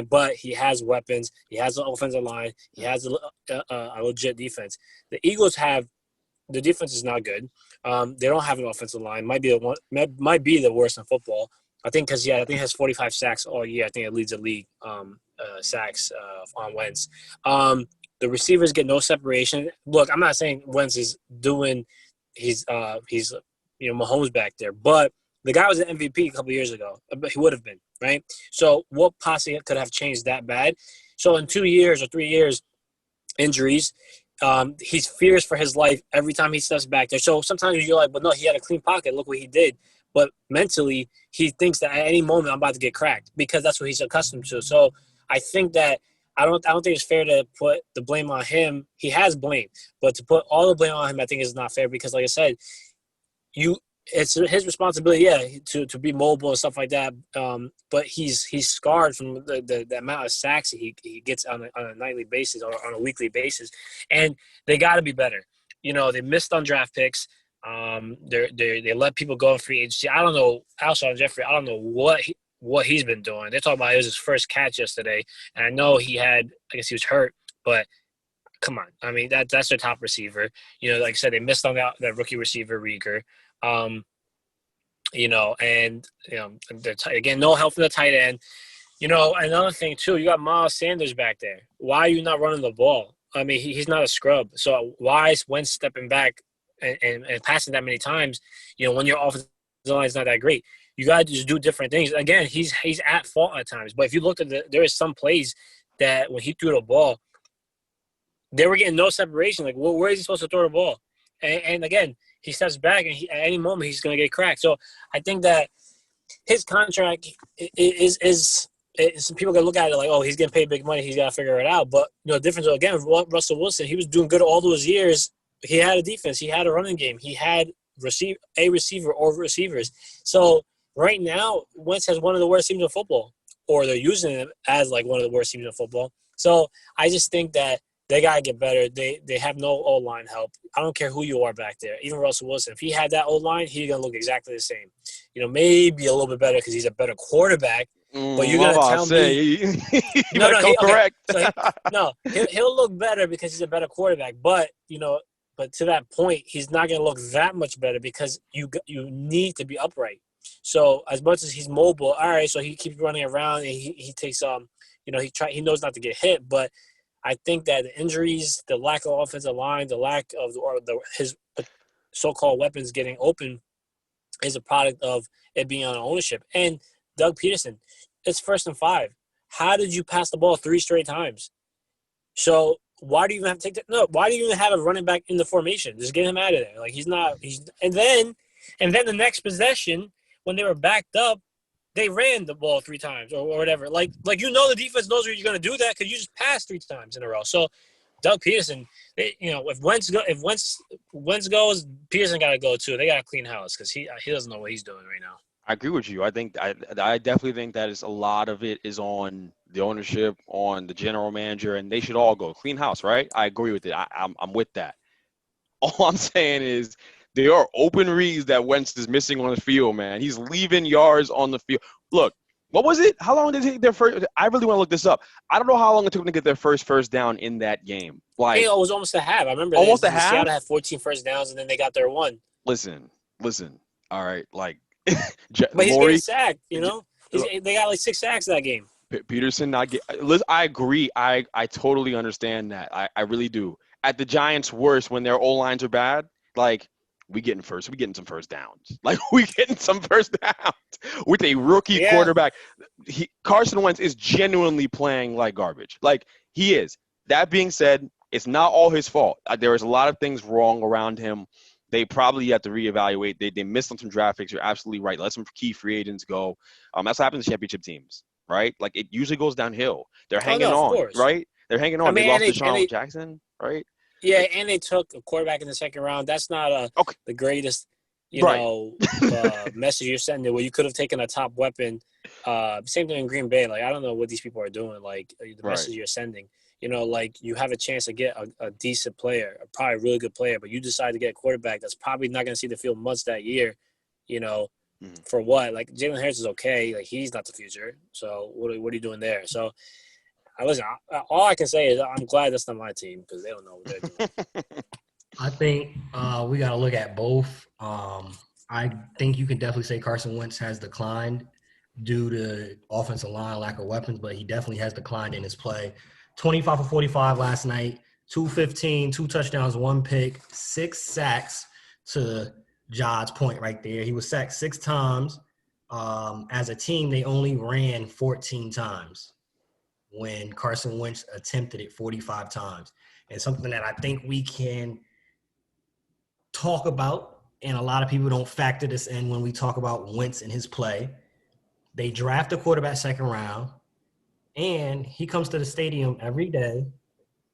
but he has weapons. He has an offensive line. He has a legit defense. The Eagles the defense is not good. They don't have an offensive line. Might be the worst in football. I think because I think it has 45 sacks all year. I think it leads the league sacks on Wentz. The receivers get no separation. Look, I'm not saying Wentz is doing he's Mahomes back there, but the guy was an MVP a couple years ago. He would have been, right? So what possibly could have changed that bad? So in 2 years or 3 years, injuries. He's fears for his life every time he steps back there. So sometimes you're like, but no, he had a clean pocket. Look what he did. But mentally, he thinks that at any moment I'm about to get cracked because that's what he's accustomed to. So I think that I don't think it's fair to put the blame on him. He has blame, but to put all the blame on him, I think is not fair because, like I said, it's his responsibility, to be mobile and stuff like that. But he's scarred from the amount of sacks he gets on a nightly basis or on a weekly basis, and they got to be better. They missed on draft picks. They let people go in free agency. I don't know, Alshon Jeffrey. I don't know what he's been doing. They're talking about it was his first catch yesterday, and I know I guess he was hurt, but come on. I mean, that's their top receiver. Like I said, they missed on that rookie receiver Rieger. Again, no help from the tight end. Another thing too, you got Miles Sanders back there. Why are you not running the ball? I mean, he's not a scrub. So why is Wentz stepping back and passing that many times? When your offensive line is not that great, you got to just do different things. Again, he's at fault at times. But if you look at there is some plays that when he threw the ball, they were getting no separation. Like, where is he supposed to throw the ball? And again, he steps back, and at any moment he's going to get cracked. So I think that his contract is some people going to look at it like, oh, he's getting paid big money, he's got to figure it out. But the difference again, Russell Wilson, he was doing good all those years. He had a defense, he had a running game, he had a receiver or receivers. So right now, Wentz has one of the worst teams in football, or they're using him as like one of the worst teams in football. So I just think that they got to get better. They have no O-line help. I don't care who you are back there. Even Russell Wilson, if he had that O-line, he's going to look exactly the same. Maybe a little bit better because he's a better quarterback. But you're going to tell me – correct. So he'll look better because he's a better quarterback. But, but to that point, he's not going to look that much better because you need to be upright. So as much as he's mobile, all right, so he keeps running around and he takes he knows not to get hit, but – I think that the injuries, the lack of offensive line, the lack of his so-called weapons getting open, is a product of it being on ownership. And Doug Peterson, it's 1st and 5. How did you pass the ball 3 straight times? So why do you even have to take that? No, why do you even have a running back in the formation? Just get him out of there. Like he's not. And then the next possession when they were backed up, they ran the ball 3 times or whatever. Like the defense knows you're going to do that because you just passed 3 times in a row. So Doug Peterson, if Wentz goes, Peterson got to go too. They got to clean house because he doesn't know what he's doing right now. I agree with you. I think I definitely think that is a lot of it is on the ownership, on the general manager, and they should all go clean house, right? I agree with it. I'm with that. All I'm saying is there are open reads that Wentz is missing on the field, man. He's leaving yards on the field. Look, what was it? How long did it take their first? I really want to look this up. I don't know how long it took them to get their first down in that game. Like, it was almost a half. I remember almost a half. Seattle had 14 first downs, and then they got their one. Listen. All right, like, but he's getting sacked. They got like 6 sacks that game. Peterson not get. Listen, I agree. I totally understand that. I really do. At the Giants' worst, when their O-lines are bad, like we getting some first downs. Like we getting some first downs with a rookie quarterback. Carson Wentz is genuinely playing like garbage. Like he is. That being said, it's not all his fault. There is a lot of things wrong around him. They probably have to reevaluate. They missed on some draft picks. You're absolutely right. Let some key free agents go. That's what happens to championship teams, right? Like it usually goes downhill. They're hanging on, right? They're hanging on. They lost Deshaun Jackson, right? Yeah, and they took a quarterback in the 2nd round. That's not the greatest, message you're sending. Where you could have taken a top weapon. Same thing in Green Bay. Like I don't know what these people are doing. Like the message you're sending. Like you have a chance to get a decent player, probably a really good player, but you decide to get a quarterback that's probably not going to see the field much that year. For what? Like Jalen Hurts is okay. Like he's not the future. So what are you doing there? So. Listen, all I can say is I'm glad that's not my team because they don't know what they're doing. I think we got to look at both. I think you can definitely say Carson Wentz has declined due to offensive line, lack of weapons, but he definitely has declined in his play. 25 for 45 last night, 215, 2 touchdowns, 1 pick, 6 sacks to Jod's point right there. He was sacked 6 times. As a team, they only ran 14 times. When Carson Wentz attempted it 45 times. And something that I think we can talk about, and a lot of people don't factor this in when we talk about Wentz and his play. They draft a quarterback 2nd round, and he comes to the stadium every day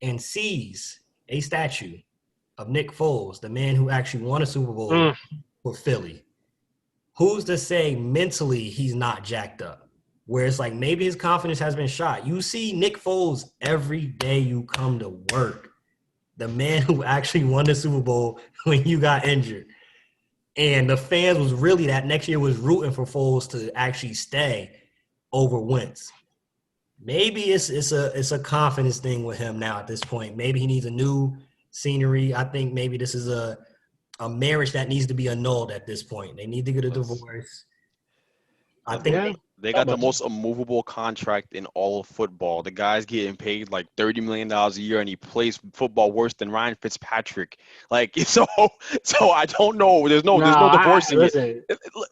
and sees a statue of Nick Foles, the man who actually won a Super Bowl for Philly. Who's to say mentally he's not jacked up? Where it's like maybe his confidence has been shot. You see Nick Foles every day you come to work. The man who actually won the Super Bowl when you got injured. And the fans was really that next year was rooting for Foles to actually stay over Wentz. Maybe it's a confidence thing with him now at this point. Maybe he needs a new scenery. I think maybe this is a marriage that needs to be annulled at this point. They need to get a divorce. I think they got the most immovable contract in all of football. The guy's getting paid like $30 million a year, and he plays football worse than Ryan Fitzpatrick. Like so I don't know. There's no divorcing it.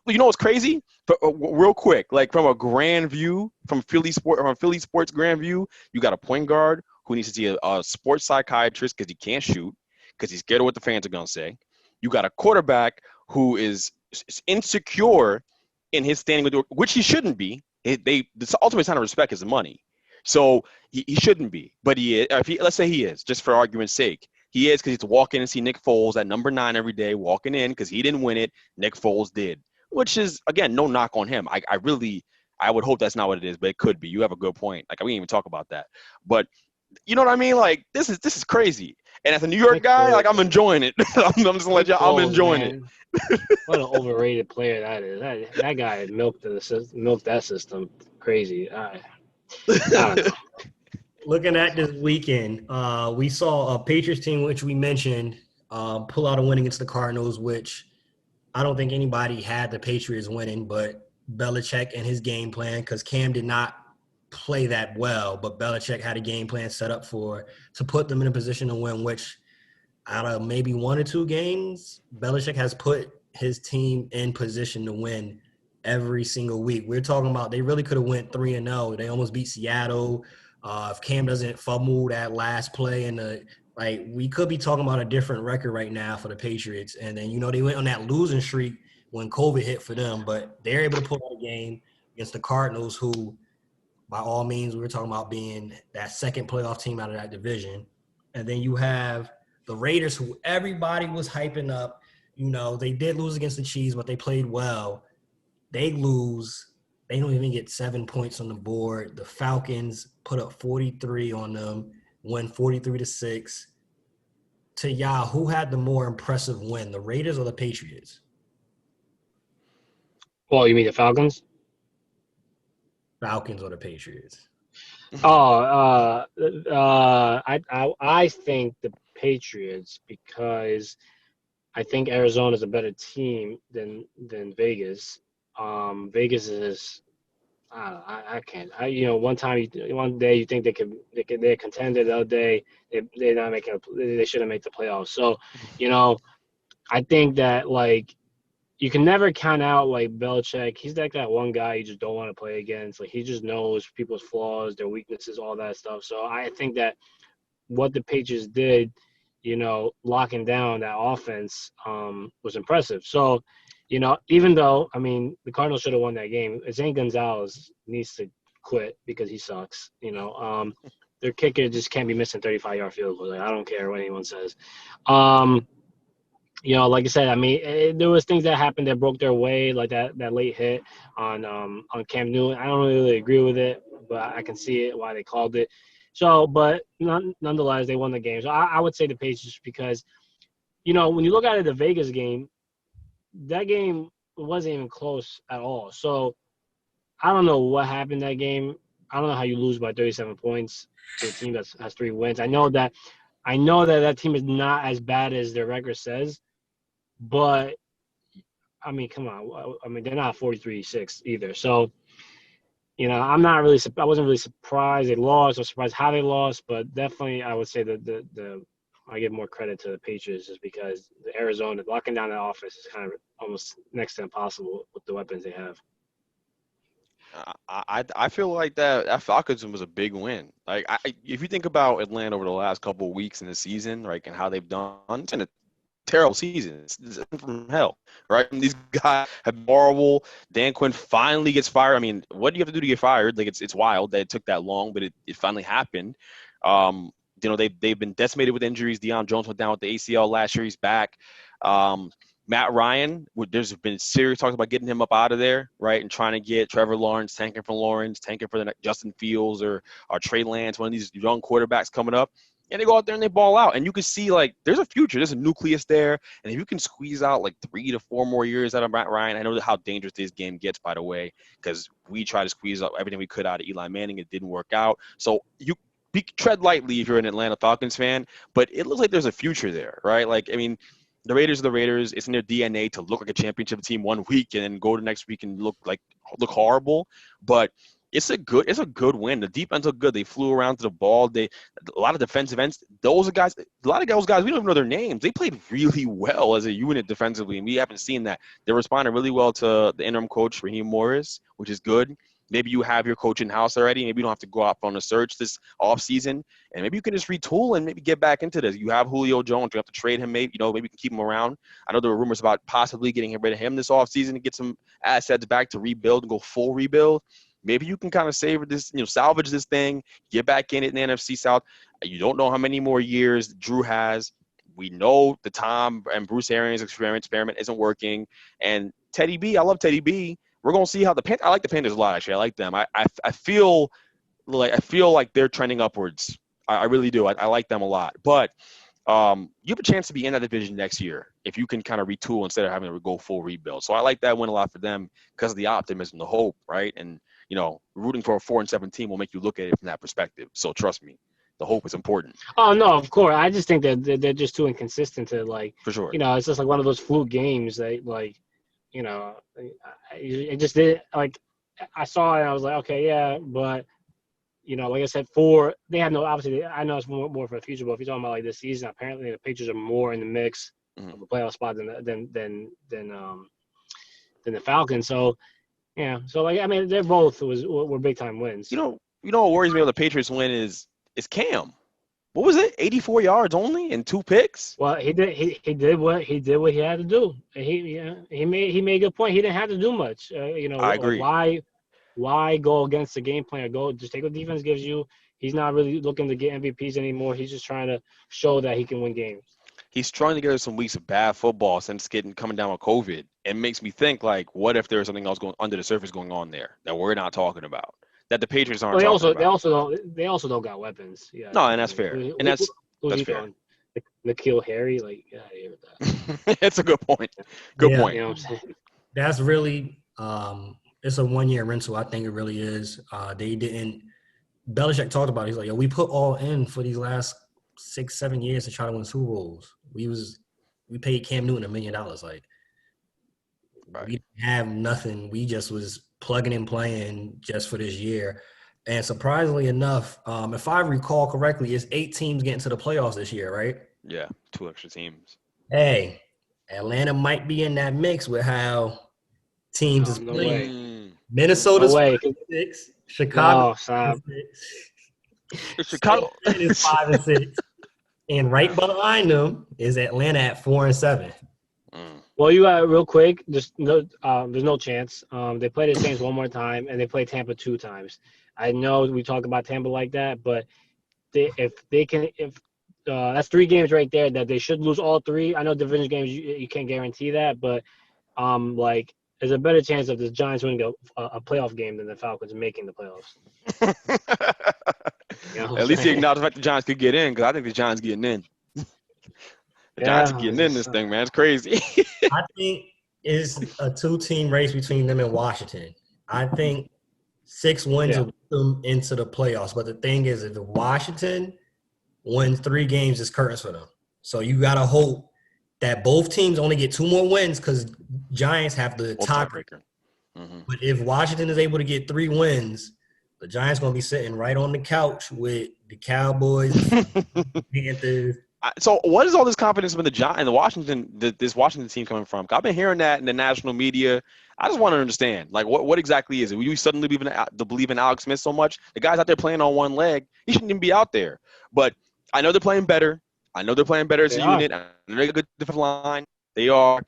You know what's crazy? But, real quick, like from a grand view, from Philly sports grand view, you got a point guard who needs to see a sports psychiatrist because he can't shoot, because he's scared of what the fans are gonna say. You got a quarterback who is insecure in his standing with, which he shouldn't be. The ultimate sign of respect is the money. So he shouldn't be, but he is. Let's say he is, just for argument's sake. He is, because he's walking and see Nick Foles at number 9 every day, walking in because he didn't win it. Nick Foles did, which is, again, no knock on him. I would hope that's not what it is, but it could be. You have a good point. Like, we didn't even talk about that. But you know what I mean? Like, this is crazy. And as a New York guy, like, I'm enjoying it. I'm just gonna let you. I'm enjoying it. What an overrated player that is. That guy milked that system crazy. I don't know. Looking at this weekend, we saw a Patriots team, which we mentioned, pull out a win against the Cardinals, which I don't think anybody had the Patriots winning, but Belichick and his game plan, because Cam did not play that well, but Belichick had a game plan set up to put them in a position to win, which out of maybe 1 or 2 games, Belichick has put his team in position to win every single week. We're talking about they really could have went 3-0. They almost beat Seattle. If Cam doesn't fumble that last play we could be talking about a different record right now for the Patriots. And then, they went on that losing streak when COVID hit for them, but they're able to pull out a game against the Cardinals, who, by all means, we were talking about being that second playoff team out of that division. And then you have the Raiders, who everybody was hyping up. They did lose against the Chiefs, but they played well. They lose. They don't even get 7 points on the board. The Falcons put up 43 on them, win 43-6. To y'all, who had the more impressive win, the Raiders or the Patriots? Well, you mean the Falcons? Falcons or the Patriots? I think the Patriots, because I think Arizona is a better team than Vegas. Vegas is I can't. One day you think they're contender, the other day they're not making. They shouldn't make the playoffs. So, I think that you can never count out Belichick. He's like that one guy you just don't want to play against. He just knows people's flaws, their weaknesses, all that stuff. So I think that what the Patriots did, locking down that offense, was impressive. So, even though the Cardinals should have won that game, Zane Gonzalez needs to quit because he sucks. Their kicker just can't be missing 35-yard field goals. I don't care what anyone says. Like I said, there was things that happened that broke their way, like that late hit on Cam Newton. I don't really agree with it, but I can see it why they called it. So, but nonetheless, they won the game. So I would say the Patriots because, when you look at it, the Vegas game, that game wasn't even close at all. So I don't know what happened that game. I don't know how you lose by 37 points to a team that has 3 wins. I know that team is not as bad as their record says. But, come on. They're not 43-6 either. So, I wasn't really surprised they lost or surprised how they lost. But definitely I would say that I give more credit to the Patriots just because the Arizona, locking down that offense is kind of almost next to impossible with the weapons they have. I feel like that Falcons was a big win. If you think about Atlanta over the last couple of weeks in the season, right, and how they've done, it's been a terrible season. It's from hell, right? And these guys have been horrible. Dan Quinn finally gets fired. What do you have to do to get fired? It's wild that it took that long, but it finally happened. They've been decimated with injuries. Deion Jones went down with the ACL last year. He's back. Matt Ryan, there's been serious talks about getting him up out of there, right, and trying to get Trevor Lawrence, tanking for Lawrence, tanking for the Justin Fields or Trey Lance, one of these young quarterbacks coming up. And they go out there and they ball out. And you can see, there's a future. There's a nucleus there. And if you can squeeze out, 3 to 4 more years out of Matt Ryan, I know how dangerous this game gets, by the way, because we tried to squeeze out everything we could out of Eli Manning. It didn't work out. So you tread lightly if you're an Atlanta Falcons fan. But it looks like there's a future there, right? The Raiders are the Raiders. It's in their DNA to look like a championship team one week and then go to next week and look horrible. But it's a good win. The defense looked good. They flew around to the ball. A lot of defensive ends. A lot of those guys, we don't even know their names. They played really well as a unit defensively, and we haven't seen that. They responded really well to the interim coach, Raheem Morris, which is good. Maybe you have your coach in-house already. Maybe you don't have to go out on a search this offseason. And maybe you can just retool and maybe get back into this. You have Julio Jones. You have to trade him. Maybe you can keep him around. I know there were rumors about possibly getting rid of him this offseason to get some assets back to rebuild and go full rebuild. Maybe you can kind of savor this, salvage this thing, get back in it in the NFC South. You don't know how many more years Drew has. We know the Tom and Bruce Arians experiment isn't working. And Teddy B, I love Teddy B. We're going to see how I like the Panthers a lot, actually. I like them. I feel like they're trending upwards. I really do. I like them a lot. But you have a chance to be in that division next year if you can kind of retool instead of having to go full rebuild. So I like that win a lot for them because of the optimism, the hope, right? And rooting for a 4-7 team will make you look at it from that perspective. So trust me, the hope is important. Oh no, of course. I just think that they're just too inconsistent to for sure. It's just one of those fluke games that it just did I saw it and I was like, okay, yeah, but like I said, they have no obviously. I know it's more for the future, but if you're talking about this season, apparently the Patriots are more in the mix of a playoff spot than the Falcons. So yeah, so like I mean, they're both were big time wins. You know what worries me about the Patriots win is Cam. What was it? 84 yards only and 2 picks? Well, he did what he had to do. He made a good point. He didn't have to do much. I agree. Why go against the game plan? Or go just take what defense gives you. He's not really looking to get MVPs anymore. He's just trying to show that he can win games. He's trying to get us some weeks of bad football since coming down with COVID. It makes me think, like, what if there's something else going under the surface going on there that we're not talking about, that the Patriots aren't talking about? They also don't got weapons. Yeah. No, and that's fair. And that's fair. Going? N'Keal Harry, like, get out of here with that. That's a good point. Good point. You know what I'm saying? That's really it's a 1-year rental. I think it really is. They didn't. Belichick talked about it. He's like, we put all in for these last 6-7 years to try to win Super Bowls. We paid Cam Newton $1 million. Like, right. We didn't have nothing. We just was plugging and playing just for this year. And surprisingly enough, if I recall correctly, it's 8 teams getting to the playoffs this year, right? Yeah, 2 extra teams. Hey, Atlanta might be in that mix with how teams is playing. Minnesota's 5-6. Chicago 5-6. Chicago is 5-6. And right behind them is Atlanta at 4-7. Well, you got real quick. There's no chance. They play the Saints one more time, and they play Tampa 2 times. I know we talk about Tampa like that, but if that's 3 games right there that they should lose all 3. I know division games you can't guarantee that, but like there's a better chance of the Giants winning a playoff game than the Falcons making the playoffs. At least he acknowledged the fact the Giants could get in, because I think the Giants getting in. The Giants are getting in this thing, man. It's crazy. I think it's a 2-team race between them and Washington. I think 6 wins will put them into the playoffs. But the thing is, if Washington wins 3 games, it's curtains for them. So you got to hope that both teams only get 2 more wins, because Giants have the tiebreaker. But if Washington is able to get 3 wins, the Giants going to be sitting right on the couch with the Cowboys, the Panthers. So what is all this confidence in this Washington team coming from? I've been hearing that in the national media. I just want to understand, like, what exactly is it? Will you suddenly believe in Alex Smith so much? The guy's out there playing on one leg. He shouldn't even be out there. But I know they're playing better. As a unit. I know they're a good defensive line. They are.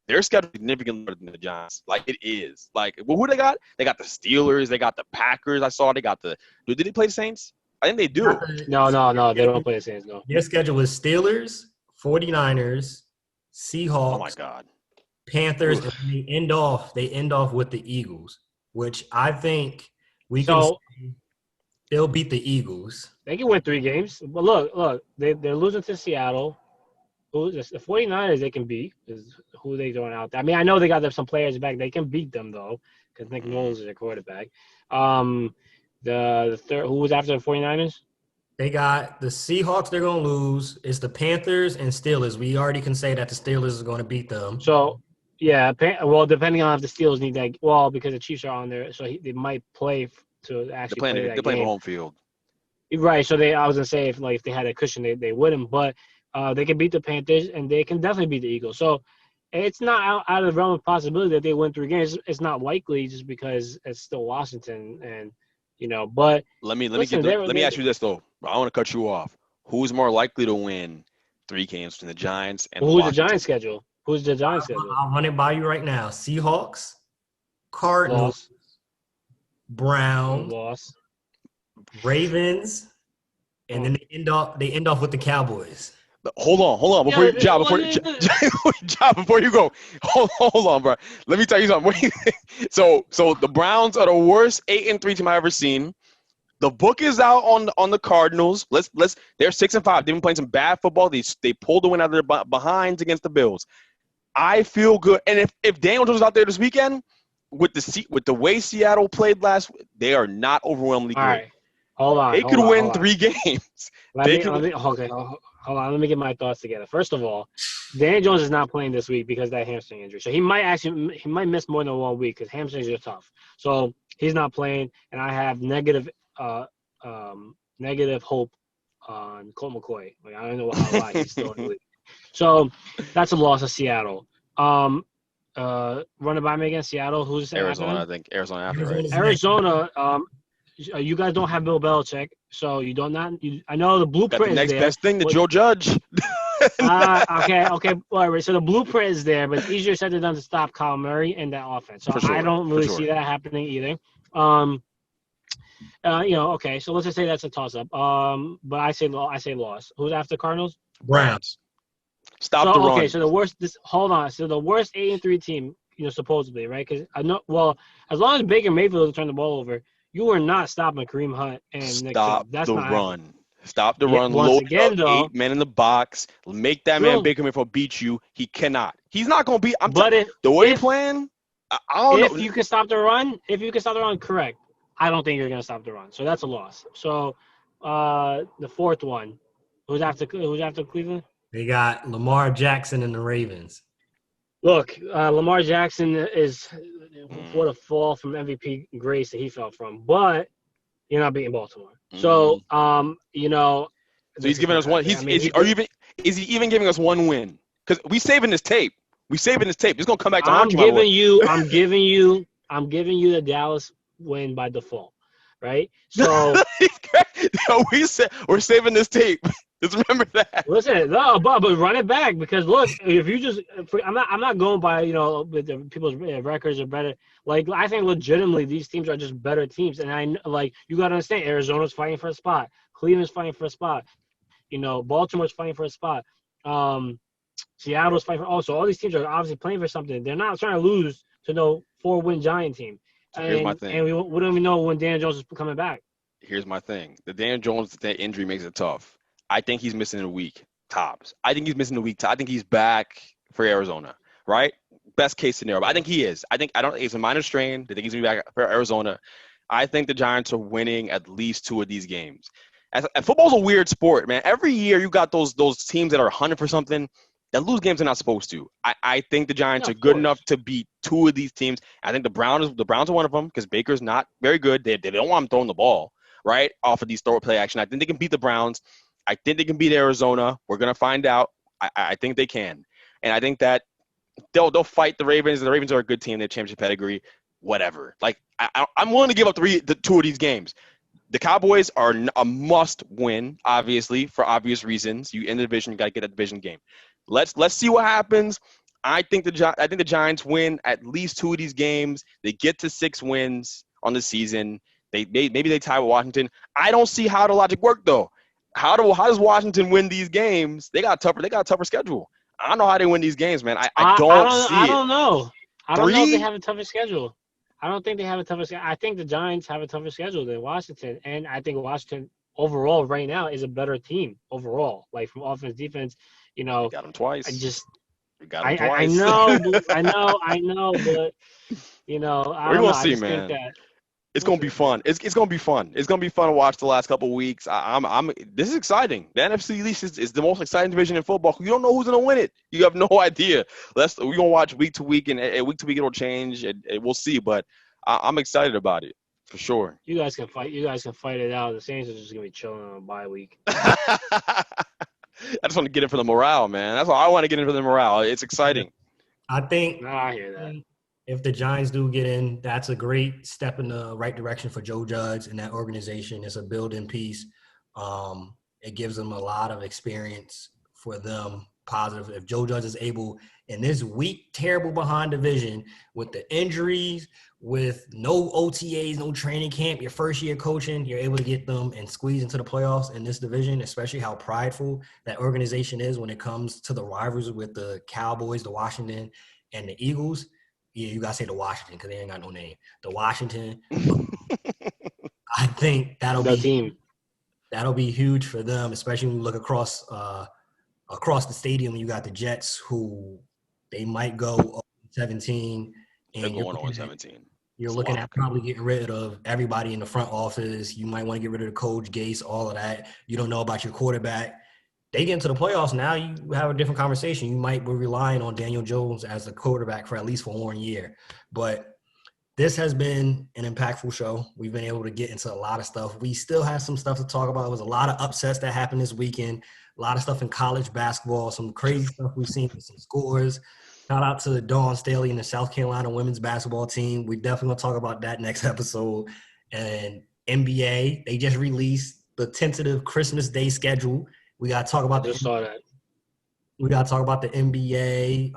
Their schedule is significantly better than the Giants. Like, it is. Like, who they got? They got the Steelers. They got the Packers. I saw they got the – did they play the Saints? I think they do. No, they don't play the Saints, no. Their schedule is Steelers, 49ers, Seahawks. Oh, my God. Panthers, and they end off with the Eagles, which I think we can say they'll beat the Eagles. They can win 3 games. But look, they're losing to Seattle. The 49ers they can beat is who they throwing out there. I mean, I know they got some players back. They can beat them, though, because Nick Knowles is their quarterback. The third, who was after the 49ers? They got the Seahawks they're going to lose. It's the Panthers and Steelers. We already can say that the Steelers is going to beat them. So, yeah, well, depending on if the Steelers need that – well, because the Chiefs are on there, so they might play to actually play that game. They're playing home field. Right, so I was going to say if they had a cushion, they wouldn't. But they can beat the Panthers, and they can definitely beat the Eagles. So, it's not out of the realm of possibility that they win 3 games. It's not likely just because it's still Washington and – but let me ask you this though. I want to cut you off. Who's more likely to win 3 games between the Giants and Who's the Giants schedule? I'll run it by you right now. Seahawks, Cardinals, Browns, Ravens, and then they end off with the Cowboys. Hold on. Before you go, hold on, bro. Let me tell you something. So the Browns are the worst 8-3 team I've ever seen. The book is out on the Cardinals. They're 6-5. They've been playing some bad football. They pulled the win out of their behinds against the Bills. I feel good. And if Daniel Jones is out there this weekend with the way Seattle played last week, they are not overwhelmingly good. All right. Hold on. They could win 3 games. Hold on, let me get my thoughts together. First of all, Daniel Jones is not playing this week because of that hamstring injury. So he might miss more than 1 week because hamstrings are tough. So he's not playing, and I have negative hope on Colt McCoy. Like, I don't know why he's still in the league. So that's a loss of Seattle. Run it by me again. Seattle. Who's Arizona, after I think. Arizona after, right? Arizona's next. Arizona. You guys don't have Bill Belichick, so you don't not. I know the Got the blueprint is next there. best thing, the but- Joe Judge. Okay. All right. So the blueprint is there, but it's easier said than done to stop Kyle Murray in that offense. So For sure, I don't really for sure. see that happening either. Okay. So let's just say that's a toss-up. But I say loss. Who's after Cardinals? Browns. Stop the run. Okay. So the worst. Hold on. So the worst 8-3 team, supposedly, right? Because I know. Well, as long as Baker Mayfield doesn't turn the ball over, you are not stopping Kareem Hunt and Nick Stop Chubb. That's the not run. happening. Stop the Yeah, run. once Load again, up, though- 8 men in the box. Make that True. man Baker Mayfield beat you. He cannot. He's not going to beat. But the way if- he's playing, I don't know. If you can stop the run, correct. I don't think you're going to stop the run. So that's a loss. So the fourth one, who's after Cleveland? They got Lamar Jackson and the Ravens. Look, Lamar Jackson is what a fall from MVP grace that he fell from. But you're not beating Baltimore. So, So he's giving us one. Is he even giving us one win? Because we saving this tape. It's gonna come back to haunt you. I'm giving you the Dallas win by default, right? So we're saving this tape. Just remember that. listen, no, but run it back because look, if you just, I'm not going by with the people's records are better. Like I think legitimately these teams are just better teams, and you got to understand Arizona's fighting for a spot, Cleveland's fighting for a spot, Baltimore's fighting for a spot, Seattle's fighting for also. All these teams are obviously playing for something. They're not trying to lose to no 4-win Giant team. Here's my thing. And we don't even know when Daniel Jones is coming back. Here's my thing. The Daniel Jones injury makes it tough. I think he's missing a week, tops. I think he's back for Arizona, right? Best case scenario. But I think he is. I don't think it's a minor strain. I think he's going to be back for Arizona. I think the Giants are winning at least 2 of these games. And football's a weird sport, man. Every year you got those teams that are 100 for something that lose games they're not supposed to. I think the Giants are good enough to beat 2 of these teams. I think the Browns are one of them because Baker's not very good. They don't want him throwing the ball, right, off of these throw play action. I think they can beat the Browns. I think they can beat Arizona. We're going to find out. I think they can. And I think that they'll fight the Ravens. The Ravens are a good team. They're championship pedigree, whatever. Like, I'm willing to give up 2 of these games. The Cowboys are a must win, obviously, for obvious reasons. You in the division, you got to get that division game. Let's see what happens. I think the Giants win at least 2 of these games. They get to 6 wins on the season. Maybe they tie with Washington. I don't see how the logic work though. How does Washington win these games? They got a tougher schedule. I don't know how they win these games, man. I don't see it. I don't know. I don't know if they 3? have a tougher schedule. I don't think they have a tougher schedule. I think the Giants have a tougher schedule than Washington, and I think Washington overall right now is a better team overall, like from offense, defense. You got them twice. I know, but We're gonna see, man. It's gonna be fun. It's gonna be fun. It's gonna be fun to watch the last couple of weeks. This is exciting. The NFC East is the most exciting division in football. You don't know who's gonna win it. You have no idea. We're gonna watch week to week, and week to week it'll change. And we'll see. But I'm excited about it for sure. You guys can fight. You guys can fight it out. The Saints are just gonna be chilling on a bye week. I just want to get in for the morale, man. That's all I want to get in for the morale. It's exciting. I think I hear that. if the Giants do get in, that's a great step in the right direction for Joe Judge and that organization. It's a building piece. It gives them a lot of experience for them, positive. If Joe Judge is able, in this weak, terrible behind division, with the injuries, with no OTAs, no training camp, your first year coaching, you're able to get them and squeeze into the playoffs in this division, especially how prideful that organization is when it comes to the rivals with the Cowboys, the Washington, and the Eagles. Yeah, you got to say the Washington because they ain't got no name. The Washington. I think that'll be huge for them, especially when you look across the stadium. You got the Jets, who they might go 17, and they're going on 17. You're looking at probably getting rid of everybody in the front office. You might want to get rid of the coach, Gase, all of that. You don't know about your quarterback. They get into the playoffs, now you have a different conversation. You might be relying on Daniel Jones as the quarterback for at least for 1 year. But this has been an impactful show. We've been able to get into a lot of stuff. We still have some stuff to talk about. There was a lot of upsets that happened this weekend. A lot of stuff in college basketball, some crazy stuff we've seen with some scores. Shout out to Dawn Staley and the South Carolina women's basketball team. We definitely going to talk about that next episode. And NBA, they just released the tentative Christmas Day schedule. We got to talk about Just saw that. We got to talk about the NBA.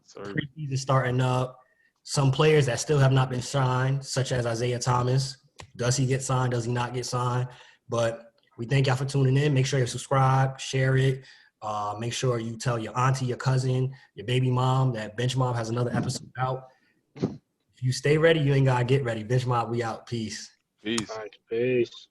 Sorry. Preseason starting up. Some players that still have not been signed, such as Isaiah Thomas. Does he get signed? Does he not get signed? But we thank y'all for tuning in. Make sure you subscribe, share it. Make sure you tell your auntie, your cousin, your baby mom that Bench Mob has another episode out. If you stay ready, you ain't got to get ready. Bench Mob, we out. Peace. Peace. All right, peace.